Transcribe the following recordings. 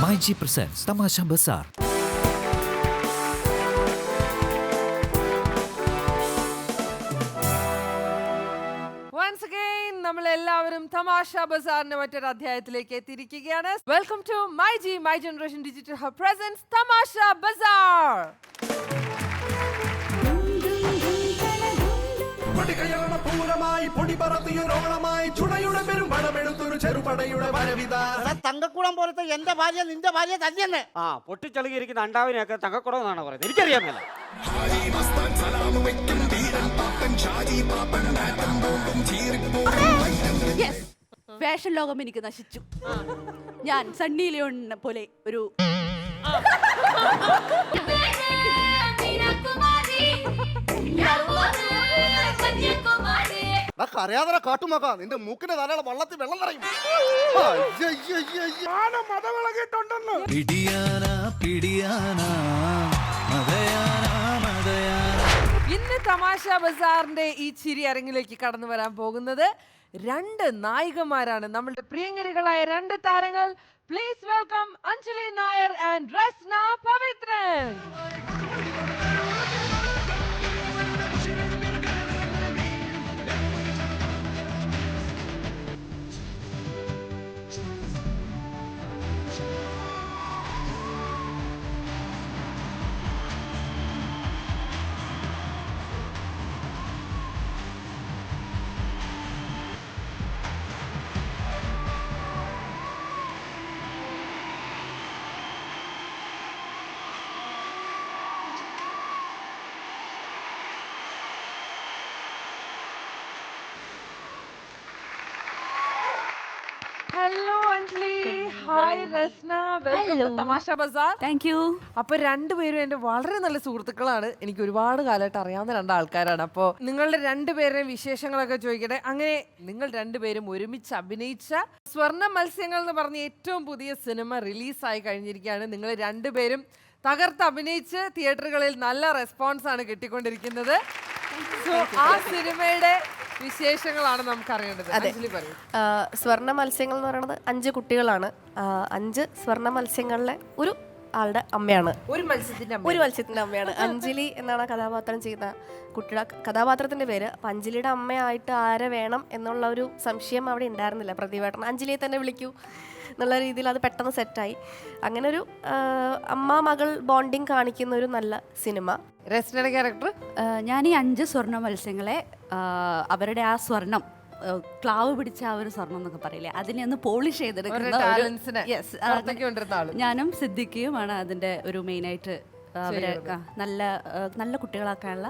MyG presents Tamasha Bazaar. Once again, നമ്മളെല്ലാവരും തമാശ ബസാറിന്റെ മറ്റൊരു അധ്യായത്തിലേക്ക് എത്തിയിരിക്കുകയാണ്. Welcome to MyG my generation digital hub presents Thamasha Bazaar. തങ്കക്കുളം പോലത്തെ എന്റെ ഭാര്യ നിന്റെ ഭാര്യ തന്നെയെന്ന്. ആ പൊട്ടിച്ചളുകിയിരിക്കുന്ന അണ്ടാവിനെയൊക്കെ തങ്കക്കുടം എന്നാണ് പറയുന്നത്. എനിക്കറിയാമല്ല. ഫാഷൻ ലോകം എനിക്ക് നശിച്ചു. ഞാൻ സണ്ണി ലിയോണിനെ പോലെ ഒരു അറിയാതെ കാട്ടുമാക്കാ നിന്റെ മൂക്കിന്റെ ധാരാളം വള്ളത്തിൽ വെള്ളം നിറയും. ഇന്ന് തമാശ ബസാറിന്റെ ഈ ചിരി അരങ്ങിലേക്ക് കടന്നു വരാൻ പോകുന്നത് രണ്ട് നായികമാരാണ്. നമ്മളുടെ പ്രിയങ്കരികളായ രണ്ട് താരങ്ങൾ. Please welcome Anjali Nair and Rasna Pavithran. Hello Anjali, hi Rasna, welcome to Thamasha Bazaar. Thank you. അപ്പൊ രണ്ടുപേരും എന്റെ വളരെ നല്ല സുഹൃത്തുക്കളാണ്. എനിക്ക് ഒരുപാട് കാലമായിട്ട് അറിയാവുന്ന രണ്ടാൾക്കാരാണ്. അപ്പോൾ നിങ്ങളുടെ രണ്ടുപേരുടെയും വിശേഷങ്ങളൊക്കെ ചോദിക്കട്ടെ. അങ്ങനെ നിങ്ങൾ രണ്ടുപേരും ഒരുമിച്ച് അഭിനയിച്ച സ്വർണ്ണ മത്സ്യങ്ങൾ എന്ന് പറഞ്ഞ ഏറ്റവും പുതിയ സിനിമ റിലീസായി കഴിഞ്ഞിരിക്കുകയാണ്. നിങ്ങൾ രണ്ടുപേരും തകർത്ത് അഭിനയിച്ച് തിയേറ്ററുകളിൽ നല്ല റെസ്പോൺസ് ആണ് കിട്ടിക്കൊണ്ടിരിക്കുന്നത്. സോ ആ സിനിമയുടെ വിശേഷങ്ങളാണ് നമുക്ക് അറിയേണ്ടത്. സ്വർണ്ണ മത്സ്യങ്ങൾ എന്ന് പറയുന്നത് 5 കുട്ടികളാണ്. 5 സ്വർണ്ണ മത്സ്യങ്ങളിലെ ഒരു ആളുടെ അമ്മയാണ്. ഒരു മത്സ്യത്തിന്റെ അമ്മയാണ് അഞ്ജലി എന്നാണ് കഥാപാത്രം ചെയ്യുന്ന കുട്ടിയുടെ കഥാപാത്രത്തിന്റെ പേര്. അപ്പൊ അഞ്ജലിയുടെ അമ്മയായിട്ട് ആരെ വേണം എന്നുള്ള ഒരു സംശയം അവിടെ ഉണ്ടായിരുന്നില്ല. പ്രതിവേട്ടൻ അഞ്ജലിയെ തന്നെ വിളിക്കൂ എന്നുള്ള രീതിയിൽ അത് പെട്ടെന്ന് സെറ്റായി. അങ്ങനെ ഒരു അമ്മ മകൾ ബോണ്ടിങ് കാണിക്കുന്ന ഒരു നല്ല സിനിമ. റസ്നയുടെ ക്യാരക്ടർ, ഞാൻ ഈ 5 സ്വർണ്ണ മത്സ്യങ്ങളെ അവരുടെ ആ സ്വർണം ക്ലാവ് പിടിച്ച ആ ഒരു സ്വർണം എന്നൊക്കെ പറയില്ലേ, അതിനെ ഒന്ന് പോളിഷ് ചെയ്തെടുക്കുന്ന ഞാനും സിദ്ദിഖിയുമാണ് അതിന്റെ ഒരു മെയിനായിട്ട്. അവരെ നല്ല നല്ല കുട്ടികളാക്കാനുള്ള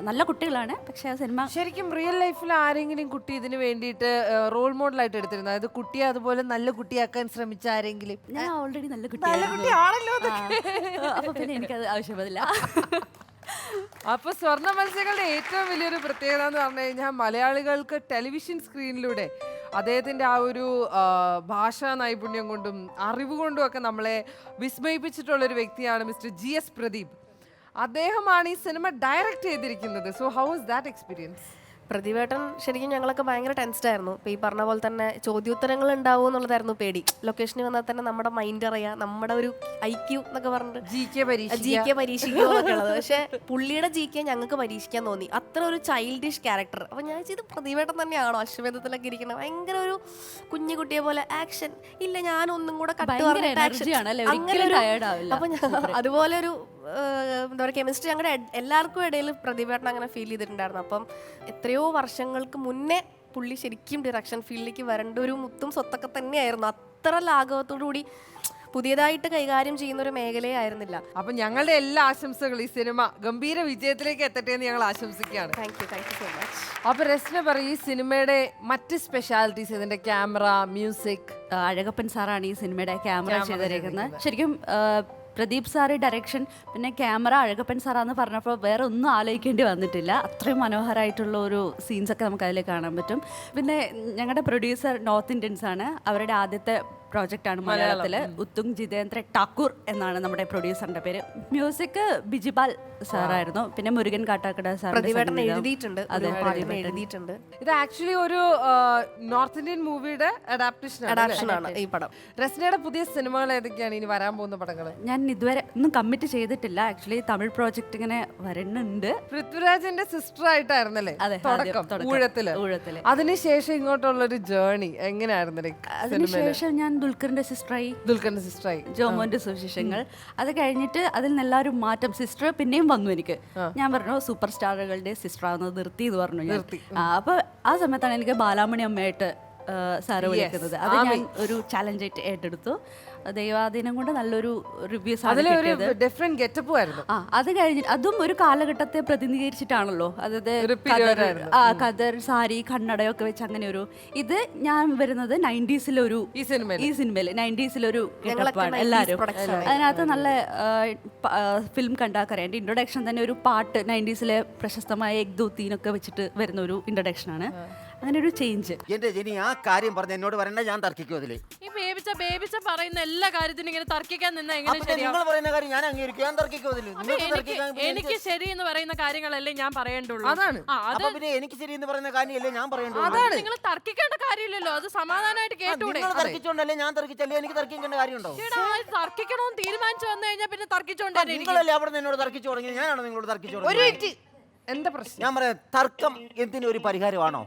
നല്ല കുട്ടികളാണ്. പക്ഷെ ആ സിനിമ ശരിക്കും റിയൽ ലൈഫിൽ ആരെങ്കിലും കുട്ടി ഇതിന് വേണ്ടിയിട്ട് റോൾ മോഡലായിട്ട് എടുത്തിരുന്നു? അതായത് കുട്ടിയെ അതുപോലെ നല്ല കുട്ടിയാക്കാൻ ശ്രമിച്ച ആരെങ്കിലും? ഞാൻ ഓൾറെഡി നല്ല കുട്ടിയാണല്ലോ, അപ്പൊ പിന്നെ എനിക്കത് ആവശ്യമില്ല. അപ്പൊ സ്വർണ്ണ മത്സ്യങ്ങളുടെ ഏറ്റവും വലിയൊരു പ്രത്യേകത എന്ന് പറഞ്ഞു കഴിഞ്ഞാൽ മലയാളികൾക്ക് ടെലിവിഷൻ സ്ക്രീനിലൂടെ അദ്ദേഹത്തിന്റെ ആ ഒരു ഭാഷാ നൈപുണ്യം കൊണ്ടും അറിവ് കൊണ്ടും ഒക്കെ നമ്മളെ വിസ്മയിപ്പിച്ചിട്ടുള്ള ഒരു വ്യക്തിയാണ് മിസ്റ്റർ GS പ്രദീപ്. അദ്ദേഹമാണ് ഈ സിനിമ ഡയറക്റ്റ് ചെയ്തിരിക്കുന്നത്. So how was that experience? പ്രതിവേട്ടൻ ശരിക്കും ഞങ്ങളൊക്കെ ഭയങ്കര ടെൻസ്ഡ് ആയിരുന്നു. ഇപ്പോൾ ഈ പറഞ്ഞ പോലെ തന്നെ ചോദ്യോത്തരങ്ങൾ ഉണ്ടാവും എന്നുള്ളതായിരുന്നു പേടി. ലൊക്കേഷനിൽ വന്നാൽ തന്നെ നമ്മുടെ മൈൻഡ് അറിയാം, നമ്മുടെ ഒരു IQ എന്നൊക്കെ പറഞ്ഞിട്ട് GK പരീക്ഷിക്കുക എന്നൊക്കെ ഉള്ളത്. പക്ഷെ പുള്ളിയുടെ GK ഞങ്ങൾക്ക് പരീക്ഷിക്കാൻ തോന്നി. അത്ര ഒരു ചൈൽഡിഷ് ക്യാരക്ടർ. അപ്പം ഞാൻ ഇത് പ്രതിവേട്ടൻ തന്നെയാണോ അശ്വമേധത്തിലൊക്കെ ഇരിക്കണം, ഭയങ്കര ഒരു കുഞ്ഞു കുട്ടിയെ പോലെ ആക്ഷൻ ഇല്ല, ഞാനൊന്നും കൂടെ അപ്പൊ അതുപോലെ ഒരു എന്താ പറയുക കെമിസ്ട്രി ഞങ്ങളുടെ എല്ലാവർക്കും ഇടയിൽ പ്രതിവേട്ടൻ അങ്ങനെ ഫീൽ ചെയ്തിട്ടുണ്ടായിരുന്നു. അപ്പം എത്രയോ വർഷങ്ങൾക്ക് മുന്നേ പുള്ളി ശരിക്കും ഡിറക്ഷൻ ഫീൽഡിലേക്ക് വരേണ്ട ഒരു മുത്തും സ്വത്തൊക്കെ തന്നെയായിരുന്നു. അത്ര ലാഘവത്തോടുകൂടി പുതിയതായിട്ട് കൈകാര്യം ചെയ്യുന്ന ഒരു മേഖലയായിരുന്നില്ല. അപ്പൊ ഞങ്ങളുടെ എല്ലാ ആശംസകളും ഈ സിനിമ ഗംഭീര വിജയത്തിലേക്ക് എത്തട്ടെ എന്ന് ഞങ്ങൾ ആശംസിക്കുകയാണ്. Thank you so much. അപ്പൊ റസ്ന പറയും, ഈ സിനിമയുടെ മറ്റ് സ്പെഷ്യാലിറ്റീസ്, ഇതിന്റെ ക്യാമറ, മ്യൂസിക്. അഴകപ്പൻ സാറാണ് ഈ സിനിമയുടെ ക്യാമറ ചെയ്തിരിക്കുന്നത്. ശരിക്കും പ്രദീപ് സാറ് ഡയറക്ഷൻ, പിന്നെ ക്യാമറ അഴകപ്പൻ സാറാന്ന് പറഞ്ഞപ്പോൾ വേറെ ഒന്നും ആലോചിക്കേണ്ടി വന്നിട്ടില്ല. അത്രയും മനോഹരമായിട്ടുള്ള ഒരു സീൻസൊക്കെ നമുക്ക് അതിൽ കാണാൻ പറ്റും. പിന്നെ ഞങ്ങളുടെ പ്രൊഡ്യൂസർ നോർത്ത് ഇന്ത്യൻസ് ആണ്. അവരുടെ ആദ്യത്തെ പ്രോജക്റ്റാണ് മലയാളത്തില്. ഉത്തുങ് ജിതേന്ദ്ര ഠാക്കൂർ എന്നാണ് നമ്മുടെ പ്രൊഡ്യൂസറിന്റെ പേര്. മ്യൂസിക് ബിജിപാൽ സാറായിരുന്നു. പിന്നെ മുരുകൻ കാട്ടാക്കട സാർ പ്രതിവേട്ടൻ എഴുതിയിട്ടുണ്ട്. അതെ, എഴുതിയിട്ടുണ്ട്. ഇത് ആക്ച്വലി ഒരു നോർത്ത് ഇന്ത്യൻ മൂവിയുടെ അഡാപ്ഷൻ ആണ് ഈ പടം. റസ്നയുടെ പുതിയ സിനിമകൾ ഏതൊക്കെയാണ് ഇനി വരാൻ പോകുന്ന പടങ്ങൾ? ഞാൻ ഇതുവരെ ഒന്നും കമ്മിറ്റ് ചെയ്തിട്ടില്ല. ആക്ച്വലി തമിഴ് പ്രോജക്റ്റ് ഇങ്ങനെ വരുന്നുണ്ട്. പൃഥ്വിരാജിന്റെ സിസ്റ്റർ ആയിട്ടായിരുന്നല്ലേ അതെ, തുടക്കം ഊഴത്തില്. ഊഴത്തില്. അതിനുശേഷം ഇങ്ങോട്ടുള്ള ഒരു ജേർണി എങ്ങനെയായിരുന്നു? അതിനുശേഷം ഞാൻ ദുൽഖറിന്റെ സിസ്റ്ററായി, ദുൽഖറിന്റെ സിസ്റ്ററായി, ജോമോന്റെ സുവിശേഷങ്ങൾ. അത് കഴിഞ്ഞിട്ട് അതിൽ നിന്നെല്ലാവരും മാറ്റം. സിസ്റ്റർ പിന്നെയും വന്നു എനിക്ക്. ഞാൻ പറഞ്ഞു സൂപ്പർ സ്റ്റാറുകളുടെ സിസ്റ്റർ ആവുന്നത് നിർത്തി എന്ന് പറഞ്ഞു ഞാൻ. അപ്പൊ ആ സമയത്താണ് എനിക്ക് ബാലാമണി അമ്മയായിട്ട് സാറ് വിളിക്കുന്നത്. അത് ഞാൻ ഒരു ചാലഞ്ചായിട്ട് ഏറ്റെടുത്തു. ദൈവാധീനം കൊണ്ട് നല്ലൊരു റിവ്യൂസ് ആണ് കിട്ടിയത്. ഡിഫറെന്റ് ഗെറ്റപ്പും ആയിരുന്നു. അത് കഴിഞ്ഞിട്ട് അതും ഒരു കാലഘട്ടത്തെ പ്രതിനിധീകരിച്ചിട്ടാണല്ലോ. അതായത് കദർ, സാരി, കണ്ണടയൊക്കെ വെച്ച് അങ്ങനെ ഒരു ഇത്. ഞാൻ വരുന്നത് 90s ഈ സിനിമയില് 90s ഗെറ്റപ്പാണ് എല്ലാവരും. അതിനകത്ത് നല്ല ഫിലിം കണ്ടാക്കറിയാം. എൻ്റെ ഇൻട്രൊഡക്ഷൻ തന്നെ ഒരു പാട്ട് 90s പ്രശസ്തമായ എക് ദോ തീനൊക്കെ വെച്ചിട്ട് വരുന്ന ഒരു ഇൻട്രൊഡക്ഷൻ ആണ്. അങ്ങനെ ഒരു ചേഞ്ച്. എന്റെ ജനി ആ കാര്യം പറഞ്ഞ എന്നോട് പറയണ്ട, ഞാൻ തർക്കിക്കും അതില്. ഈ ബേബിച്ച പറയുന്ന എല്ലാ കാര്യത്തിനും ഇങ്ങനെ തർക്കിക്കാൻ നിന്നാ എങ്ങനെ ശരിയാവും? നിങ്ങൾ പറയുന്ന കാര്യം ഞാൻ അംഗീകരിക്കും, ഞാൻ തർക്കിക്കും അതില്. എനിക്ക് ശരി എന്ന് പറയുന്ന കാര്യങ്ങളല്ലേ ഞാൻ പറയേണ്ടുള്ളൂ. അതാണ്. അപ്പൊ പിന്നെ എനിക്ക് ശരി എന്ന് പറയുന്ന കാര്യമല്ലേ ഞാൻ പറയേണ്ടത്? അതാണ് നിങ്ങൾ തർക്കിക്കേണ്ട കാര്യമില്ലല്ലോ. അത് സമാധാനമായിട്ട് കേട്ടൂടെ? നിങ്ങൾ തർക്കിച്ചോണ്ടല്ലേ ഞാൻ തർക്കിച്ചല്ലേ എനിക്ക് തർക്കിക്കേണ്ട കാര്യമുണ്ടോ? തർക്കിക്കണമെന്ന് തീരുമാനിച്ചു വന്നു കഴിഞ്ഞാൽ പിന്നെ തർക്കിച്ചോണ്ടേ. നിങ്ങളല്ലേ അവിടെ എന്നോട് തർക്കിച്ചു തുടങ്ങി, ഞാനാണോ നിങ്ങളോട് തർക്കിച്ചു തുടങ്ങി? എന്താ പ്രശ്നം? ഞാൻ പറയാം, തർക്കം എന്തിനും ഒരു പരിഹാരമാണോ?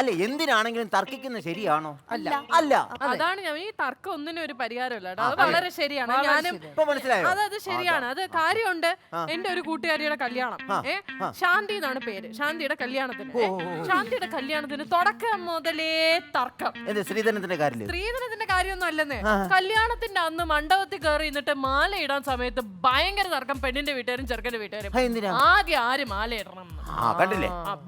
അല്ല, എന്തിനാണെങ്കിലും തർക്കിക്കുന്നത് ശരിയാണോ? അല്ല. അതാണ് ഞാൻ ഈ തർക്കം ഒന്നിനും ഒരു പരിഹാരമല്ല. അത് വളരെ ശരിയാണ്. ഞാനും ഇപ്പൊ മനസ്സിലായോ? അത് ശരിയാണ്. അത് കാര്യമുണ്ട്. എന്റെ ഒരു കൂട്ടുകാരിയുടെ കല്യാണം, ശാന്തി എന്നാണ് പേര്. ശാന്തിയുടെ കല്യാണത്തിന് തുടക്കം മുതലേ തർക്കം. ശ്രീധരത്തിന്റെ കാര്യത്തിൽ സ്ത്രീധനത്തിന്റെ കാര്യമൊന്നും അല്ലെന്നേ. കല്യാണത്തിന്റെ അന്ന് മണ്ഡപത്തിൽ കയറി നിന്നിട്ട് മാല ഇടാൻ സമയത്ത് ഭയങ്കര തർക്കം. പെണ്ണിന്റെ വീട്ടുകാരും ചെറുക്കന്റെ വീട്ടുകാരും ആദ്യം ആര് മാല ഇടണം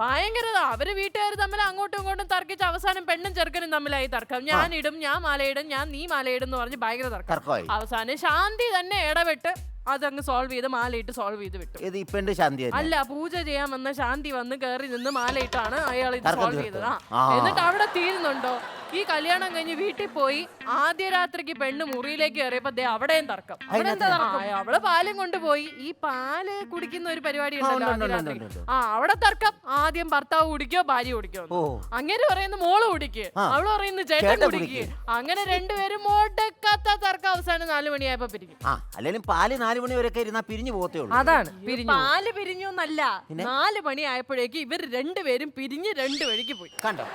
ഭയങ്കര. അവര് വീട്ടുകാർ തമ്മിൽ അങ്ങോട്ടും ഇങ്ങോട്ടും തർക്കിച്ച് അവസാനം പെണ്ണും ചെറുക്കനും തമ്മിലായി തർക്കം. ഞാൻ ഇടും, ഞാൻ മാലയിടും, നീ മാലയിടും എന്ന് പറഞ്ഞ് ഭയങ്കര തർക്കം. അവസാനം ശാന്തി തന്നെ ഇടപെട്ട് അതങ്ങ് സോൾവ് ചെയ്ത് മാലയിട്ട് സോൾവ് ചെയ്ത് വിട്ടു. അല്ല, പൂജ ചെയ്യാൻ വന്ന ശാന്തി വന്ന് കയറി നിന്ന് മാലയിട്ടാണ് അയാൾ ഇത് സോൾവ് ചെയ്തത്. എന്നിട്ട് അവിടെ തീരുന്നുണ്ടോ? ഈ കല്യാണം കഴിഞ്ഞ് വീട്ടിൽ പോയി ആദ്യ രാത്രിക്ക് പെണ്ണ് മുറിയിലേക്ക് കയറിയപ്പോ അവിടെയും തർക്കം. അവള് പാലും കൊണ്ടുപോയി. ഈ പാല് കുടിക്കുന്ന ഒരു പരിപാടി ഉണ്ടല്ലോ, അവിടെ തർക്കം. ആദ്യം ഭർത്താവ് കുടിക്കോ ഭാര്യ കുടിക്കോ? അങ്ങനെ പറയുന്ന മോള് കുടിക്ക്, അവള് പറയുന്നു ചേട്ടൻ കുടിക്ക്. അങ്ങനെ രണ്ടുപേരും ഒടുക്കാത്ത തർക്കം. അവസാനം 4 മണിയായപ്പോ പിരിക്കും. അല്ലെങ്കിൽ പാല് 4 മണി വരെ ഇരുന്നാ പിരിഞ്ഞു പോകത്തേ ഉള്ളൂ. അതാണ് പാല് പിരിഞ്ഞു എന്നല്ല, 4 മണി ആയപ്പോഴേക്ക് ഇവർ രണ്ടുപേരും പിരിഞ്ഞ് 2 വഴിക്ക് പോയി. കണ്ടോ?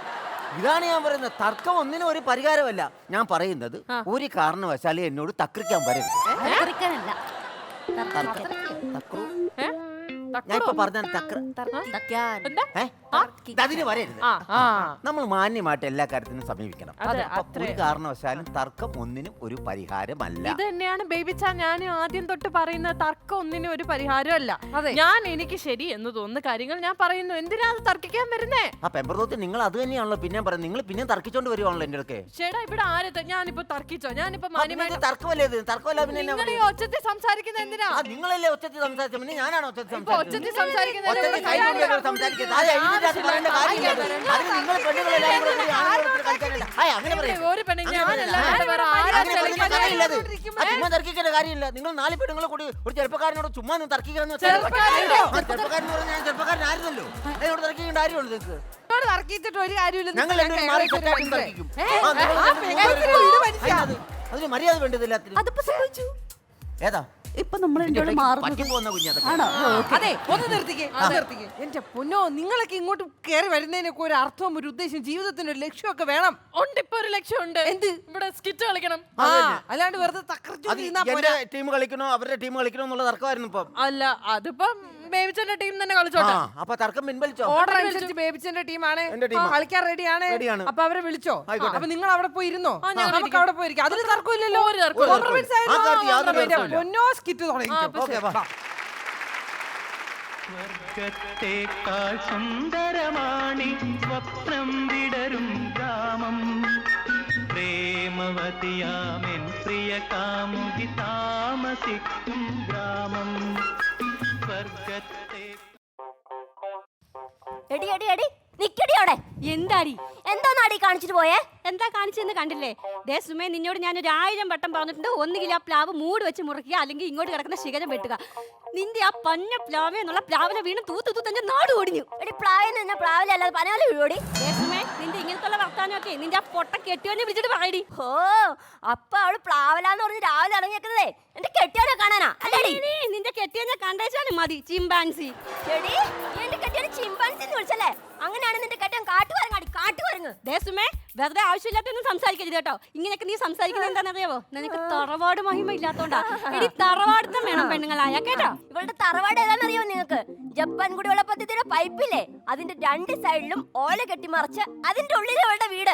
ഇതാണ് ഞാൻ പറയുന്നത്, തർക്കം ഒന്നിനും ഒരു പരിഹാരമല്ല. ഞാൻ പറയുന്നത് ഒരു കാരണവശാലും എന്നോട് തർക്കിക്കാൻ വരരുത്. ഞാൻ ഇപ്പൊ പറഞ്ഞ അതിന് വരരുത്. നമ്മൾ മാന്യമായിട്ട് എല്ലാ കാര്യത്തിനും സമീപിക്കണം. ഒരു കാരണവശാലും തർക്കം ഒന്നിനും ഒരു പരിഹാരമല്ല. ഇത് തന്നെയാണ് ബേബിച്ച ഞാൻ ആദ്യം തൊട്ട് പറയുന്ന, തർക്കം ഒന്നിനും ഒരു പരിഹാരമല്ല. ഞാൻ എനിക്ക് ശരി എന്ന് തോന്നുന്ന കാര്യങ്ങൾ ഞാൻ പറയുന്നു. എന്തിനാ അത് തർക്കിക്കാൻ വരുന്നേ? ആ പെമ്പറത്തോട്ട് നിങ്ങൾ അത് തന്നെയാണല്ലോ പിന്നെ പറയുന്നത്. നിങ്ങൾ പിന്നെ തർക്കിച്ചോണ്ട് വരുവാണല്ലോ എന്റെ അടുക്കെ. ചേട്ടാ, ഇവിടെ ആരത്? ഞാനിപ്പോ തർക്കിച്ചോ? ഞാനിപ്പോ തർക്കമല്ലേ ഇത്? തർക്കമല്ല പിന്നെ ഒച്ചത്തിൽ സംസാരിക്കുന്ന എന്തിനാ? നിങ്ങളല്ലേ ഒച്ചത്തിൽ സംസാരിച്ച, പിന്നെ ഞാനാണോ ഒച്ചത്തിൽ സംസാരിക്കുന്നത്? കാര്യമില്ല. നിങ്ങൾ 4 പെണ്ണുങ്ങളെ കൂടി ഒരു ചെറുപ്പക്കാരനോട് ചുമ്മാ തർക്കിക്കാന്ന് വെച്ചാൽ ചെറുപ്പക്കാരൻ പറഞ്ഞാൽ ഞാൻ ചെറുപ്പക്കാരനായിരുന്നല്ലോ. അതിനോട് തർക്കിക്കേണ്ട കാര്യമുള്ളൂ നിങ്ങൾക്ക്. ഞങ്ങൾ അതിന് മര്യാദ വേണ്ടത് എല്ലാത്തിനും. ഏതാ ഇപ്പൊ നമ്മൾ അതെ, ഒന്ന് നിർത്തിക്കേ. എന്റെ പൊന്നോ, നിങ്ങളൊക്കെ ഇങ്ങോട്ട് കയറി വരുന്നതിനൊക്കെ ഒരു അർത്ഥവും ഒരു ഉദ്ദേശം, ജീവിതത്തിന് ഒരു ലക്ഷ്യമൊക്കെ വേണം. ഉണ്ട്, ഇപ്പൊ ഒരു ലക്ഷ്യമുണ്ട്. എന്ത്? ഇവിടെ സ്കിറ്റ് കളിക്കണം. അല്ലാണ്ട് വെറുതെ ടീം കളിക്കണോ അവരുടെ ടീം കളിക്കണോ എന്നുള്ള തർക്കമായിരുന്നു ഇപ്പം. അല്ല, അതിപ്പം ബേബിച്ചന്റെ ടീം തന്നെ കളിച്ചോട്ടെ. അപ്പൊ തർക്കം പിൻവലിച്ചോ? ഓർഡർ അനുസരിച്ച് ബേബിച്ചന്റെ ടീമാണ് കളിക്കാൻ റെഡിയാണ്. അപ്പൊ അവരെ വിളിച്ചോ? അപ്പൊ നിങ്ങൾ അവിടെ പോയി ഇരുന്നോ? നമുക്ക് അവിടെ പോയിരിക്കും. അതിൽ തർക്കമില്ലല്ലോ. പൊന്നോ, സ്കിറ്റ് തുടങ്ങി. സ്വർഗത്തേക്കാൾ സുന്ദരമാണി സ്വപ്നം വിടരും ഗ്രാമം. പ്രേമവതിയാമെൻ പ്രിയ കാമുകി താമസിക്കും ഗ്രാമം. സ്വർഗത്തെ എടി എടി എടി നിക്കടിയോടെ. എന്താടി എന്താടി കാണിച്ചിട്ട് പോയേ? എന്താ കാണിച്ചെന്ന് കണ്ടില്ലേ? ദേ സുമേ, നിന്നോട് ഞാൻ 1000 വട്ടം പറഞ്ഞിട്ടുണ്ട്, ഒന്നുകിൽ ആ പ്ലാവ് മൂട് വെച്ച് മുറിക്കുക, അല്ലെങ്കിൽ ഇങ്ങോട്ട് കിടക്കുന്ന ശിഖരം വെട്ടുക. നിന്റെ ആ പന്ന പ്ലാവേ എന്നുള്ള പ്ലാവിലെ വീണ് തൂത്ത് തൂത്ത് എന്റെ നാട് ഓടിഞ്ഞു. എടി പ്ലാവിൽ നിന്ന് പ്ലാവിലെ അല്ലാതെ പനവല വീഴോടി. ദേ സുമേ, നിന്റെ ഇങ്ങനത്തുള്ള വർത്താനമൊക്കെ നിന്റെ ആ പൊട്ട കെട്ടിയോനെ വിളിച്ചിട്ട് പറയടി. ഓ അപ്പൊ അവള് പ്ലാവലാന്ന് പറഞ്ഞ് രാവിലെ ഇറങ്ങിയേക്കുന്നതേ എന്റെ കെട്ടിയോനെ കാണാനാ അല്ലേടി? നിന്റെ കെട്ടിയോനെ കണ്ടേച്ചാലും മതി, ചിമ്പാൻസി. എടി എന്റെ കെട്ടിയോനെ ചിമ്പാൻസി എന്ന് വിളിച്ചല്ലേ? അങ്ങനെയാണ് നിന്റെ കെട്ടിയോൻ കാട്ടുകുരങ്ങാടി, കാട്ടുകുരങ്ങ്. ദേ സുമേ, വെറുതെ ആവശ്യമില്ലാത്തൊന്നും സംസാരിക്കരുത് കേട്ടോ. ഇങ്ങനെയൊക്കെ നീ സംസാരിക്കുന്നത് എന്താണെന്നറിയാവോ? നിനക്ക് തറവാട് മഹിമ ഇല്ലാത്തോണ്ടാ. എടി തറവാടുത്തം വേണം പെണ്ണുങ്ങളായ കേട്ടോ. ഇവളുടെ തറവാട് ഏതാണെന്നറിയോ നിങ്ങൾക്ക്? ജപ്പാൻ കുടിവെള്ള പദ്ധതിയുടെ പൈപ്പില്ലേ, അതിന്റെ 2 സൈഡിലും ഓല കെട്ടിമറിച്ച് അതിന്റെ ഉള്ളിൽ ഇവളുടെ വീട്.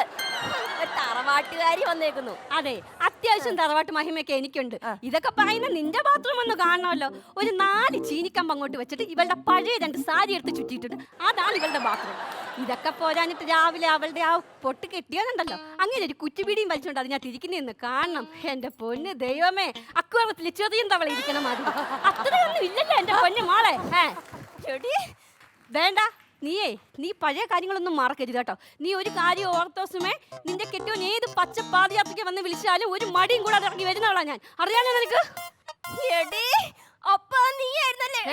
ഒരു തറവാട്ടുകാരി വന്നേക്കുന്നു. അതെ, അത്യാവശ്യം തറവാട്ട് മഹിമയൊക്കെ എനിക്കുണ്ട്. ഇതൊക്കെ പറയുന്ന നിന്റെ ബാത്റൂം ഒന്ന് കാണണമല്ലോ. ഒരു 4 ചീനിക്കമ്പ് അങ്ങോട്ട് വെച്ചിട്ട് ഇവളുടെ പഴയ 2 സാരി എടുത്ത് ചുറ്റിയിട്ടുണ്ട്. അതാണ് ഇവളുടെ ബാത്റൂം. ഇതൊക്കെ പോരാഞ്ഞിട്ട് രാവിലെ അവളുടെ ആ പൊട്ട് കെട്ടിയാലുണ്ടല്ലോ, അങ്ങനെ ഒരു കുറ്റിപിടിയും വലിച്ചുകൊണ്ട് അത് ഞാൻ തിരിക്കുന്നതെന്ന് കാണണം. എന്റെ പൊന്ന് ദൈവമേ, അക്വാറത്തിൽ ചെറിയ തവള ഇരിക്കണം. അത് അത്രയൊന്നും ഇല്ലല്ലോ എന്റെ പൊന്ന് മോളെ. ചെടി വേണ്ട, നീ പഴയ കാര്യങ്ങളൊന്നും മറക്കരുത് കേട്ടോ. നീ ഒരു കാര്യം ഓർത്തോസുമേ, നിന്റെ കെട്ടിയോൻ ഏത് പച്ച പാദയാത്രയ്ക്ക് വന്ന് വിളിച്ചാലും ഒരു മടിയും കൂടാതെ ഇറങ്ങി വരുന്നവളാ ഞാൻ. അറിയാനോ നിനക്ക്? എടി അപ്പ നീ ആയിരുന്നല്ലേ?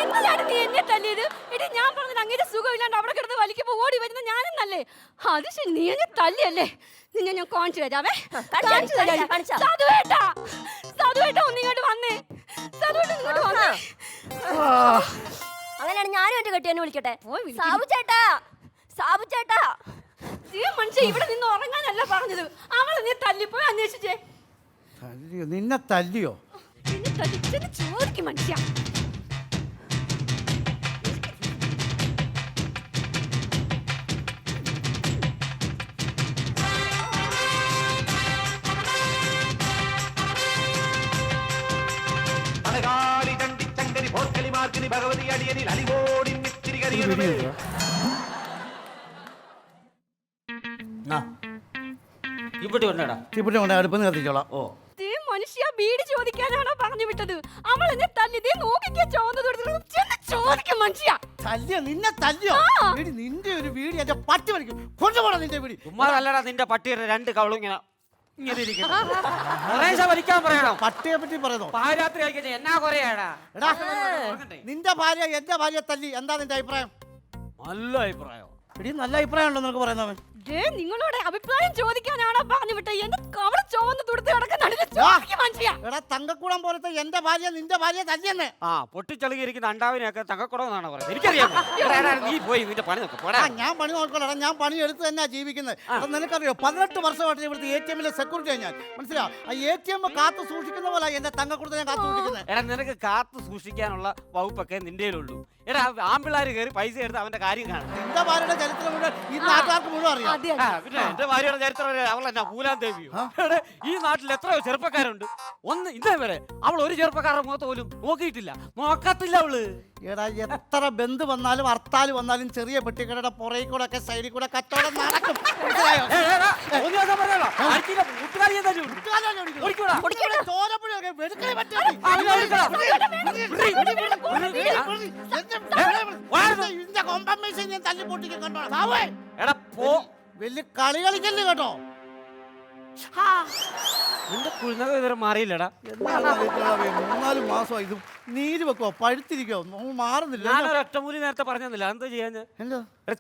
എന്തിനാണ് നീ എന്നെ തല്ലിയത്? എടി ഞാൻ പറഞ്ഞത് അങ്ങനെ സുഖമില്ലാണ്ട് അവിടെ കിടന്ന് വലിക്കുമ്പോ ഓടി വരുന്ന ഞാനെന്നല്ലേ? അത് ശരി, നീ എന്നെ തല്ലിയല്ലേ? നിന്നെ ഞാൻ കാണിച്ചു തരാവേ. സാധുവേട്ടാ ഒന്നിങ്ങോട്ട് വന്നേ. സാധുവേട്ട വന്നേ. അങ്ങനെയാണ് ഞാനും എന്റെ കെട്ടിയോനെ വിളിക്കട്ടെ. സാബു ചേട്ടാ, സാബു ചേട്ടാ. മനുഷ്യ ഇവിടെ നിന്ന് ഉറങ്ങാനല്ല പറഞ്ഞത്. അവളെ നീ തല്ലിപ്പോയി അന്വേഷിച്ചേ. നിന്നെ തല്ലിയോ? നിന്നെ തല്ലിച്ചെന്ന് ചോദിക്കും മനുഷ്യ. അടുപ്പം കത്തിച്ചോളാം. ഓ മനുഷ്യ ബീഡി ചോദിക്കാനാണോ പറഞ്ഞു വിട്ടത്? അവൾ എന്നെ തല്ലി നോക്കിക്കാൻ ചോദിക്കും മനുഷ്യ. തല്ലിയോ? നിന്നെ തല്ലിയോ? നിന്റെ ഒരു വീടി എന്റെ പട്ടി വലിക്കും. കൊണ്ടുപോടാ നിന്റെ വീടി. ഉമ്മാതല്ലടാ നിന്റെ പട്ടിയുടെ 2 കവളും ഇങ്ങനെ വലിക്കാൻ പറയണം. പട്ടിയെ പറ്റി പറയുന്നോ? പാരാത്രി ആയിക്കഴിഞ്ഞാൽ എന്നാ കൊറയാടാ. എടാ നിന്റെ ഭാര്യ എന്റെ ഭാര്യ തല്ലി, എന്താ നിന്റെ അഭിപ്രായം? നല്ല അഭിപ്രായം. എടി നല്ല അഭിപ്രായം ഉണ്ടോ നിനക്ക് പറയുന്നവൻ? നിങ്ങളോട് അഭിപ്രായം ചോദിക്കാനാണോ പറഞ്ഞു വിട്ടത്? എന്റെ കവള ചുവന്ന് തുടുത്ത് എടാ തങ്കക്കുളം പോലത്തെ എന്റെ ഭാര്യ നിന്റെ ഭാര്യ തല്ലിയെന്നെ. ആ പൊട്ടിച്ചളുകിയിരിക്കുന്ന അണ്ടാവിനെയൊക്കെ തങ്കക്കുടം എന്നാണ് പറയുന്നത്. എനിക്കറിയാം. നീ പോയി നിന്റെ പണി നോക്കാം. ഞാൻ പണി നോക്കണടാ, ഞാൻ പണി എടുത്ത് തന്നെയാ ജീവിക്കുന്നത്. നിനക്കറിയോ 18 വർഷമായിട്ട് ഇവിടുത്തെ ATM-ലെ സെക്യൂരിറ്റി ഞാൻ. മനസ്സിലാ? ആ ATM കാത്തു സൂക്ഷിക്കുന്ന പോലെ എന്റെ തങ്കക്കുടത്തെ ഞാൻ കാത്തു സൂക്ഷിക്കുന്നത്. എടാ നിനക്ക് കാത്തു സൂക്ഷിക്കാനുള്ള വകുപ്പൊക്കെ നിന്റെ ഉള്ളൂ. എടാ ആമ്പിള്ളാര് കയറി പൈസ എടുത്ത് അവന്റെ കാര്യം കാണും. നിന്റെ ഭാര്യയുടെ ചരിത്രം മുഴുവൻ ഈ നാട്ടുകാർക്ക് മുഴുവൻ അറിയാം. പിന്നെ എന്റെ ഭാര്യയുടെ ചരിത്രം അവൾ എന്നാ പൂലാൻ ദേവിയോ? ഈ നാട്ടിൽ എത്രയോ ചെറുപ്പക്കാരുണ്ട്. ഒന്ന് ഇന്നേ വരെ അവൾ ഒരു ചെറുപ്പക്കാരുടെ മുഖത്ത് പോലും നോക്കിയിട്ടില്ല, നോക്കത്തില്ല അവള്. എടാ എത്ര ബന്ധു വന്നാലും ഹർത്താൽ വന്നാലും ചെറിയ പെട്ടിക്കടയുടെ പുറകെ കൂടെ ഒക്കെ സൈഡിൽ കൂടെ കച്ചവടം നടക്കും. വലിയ കളി കളിക്കല്ലേ കേട്ടോ. നിന്റെ കുഴിനക ഇതുവരെ മാറിയില്ലടാ. 3-4 മാസമായി ഇത് നീര് വെക്കോ പഴുത്തിരിക്കോ മാറുന്നില്ല. ഞാനൊരു ഒറ്റമൂലി നേരത്തെ പറഞ്ഞില്ല. എന്താ ചെയ്യാന്? എന്താ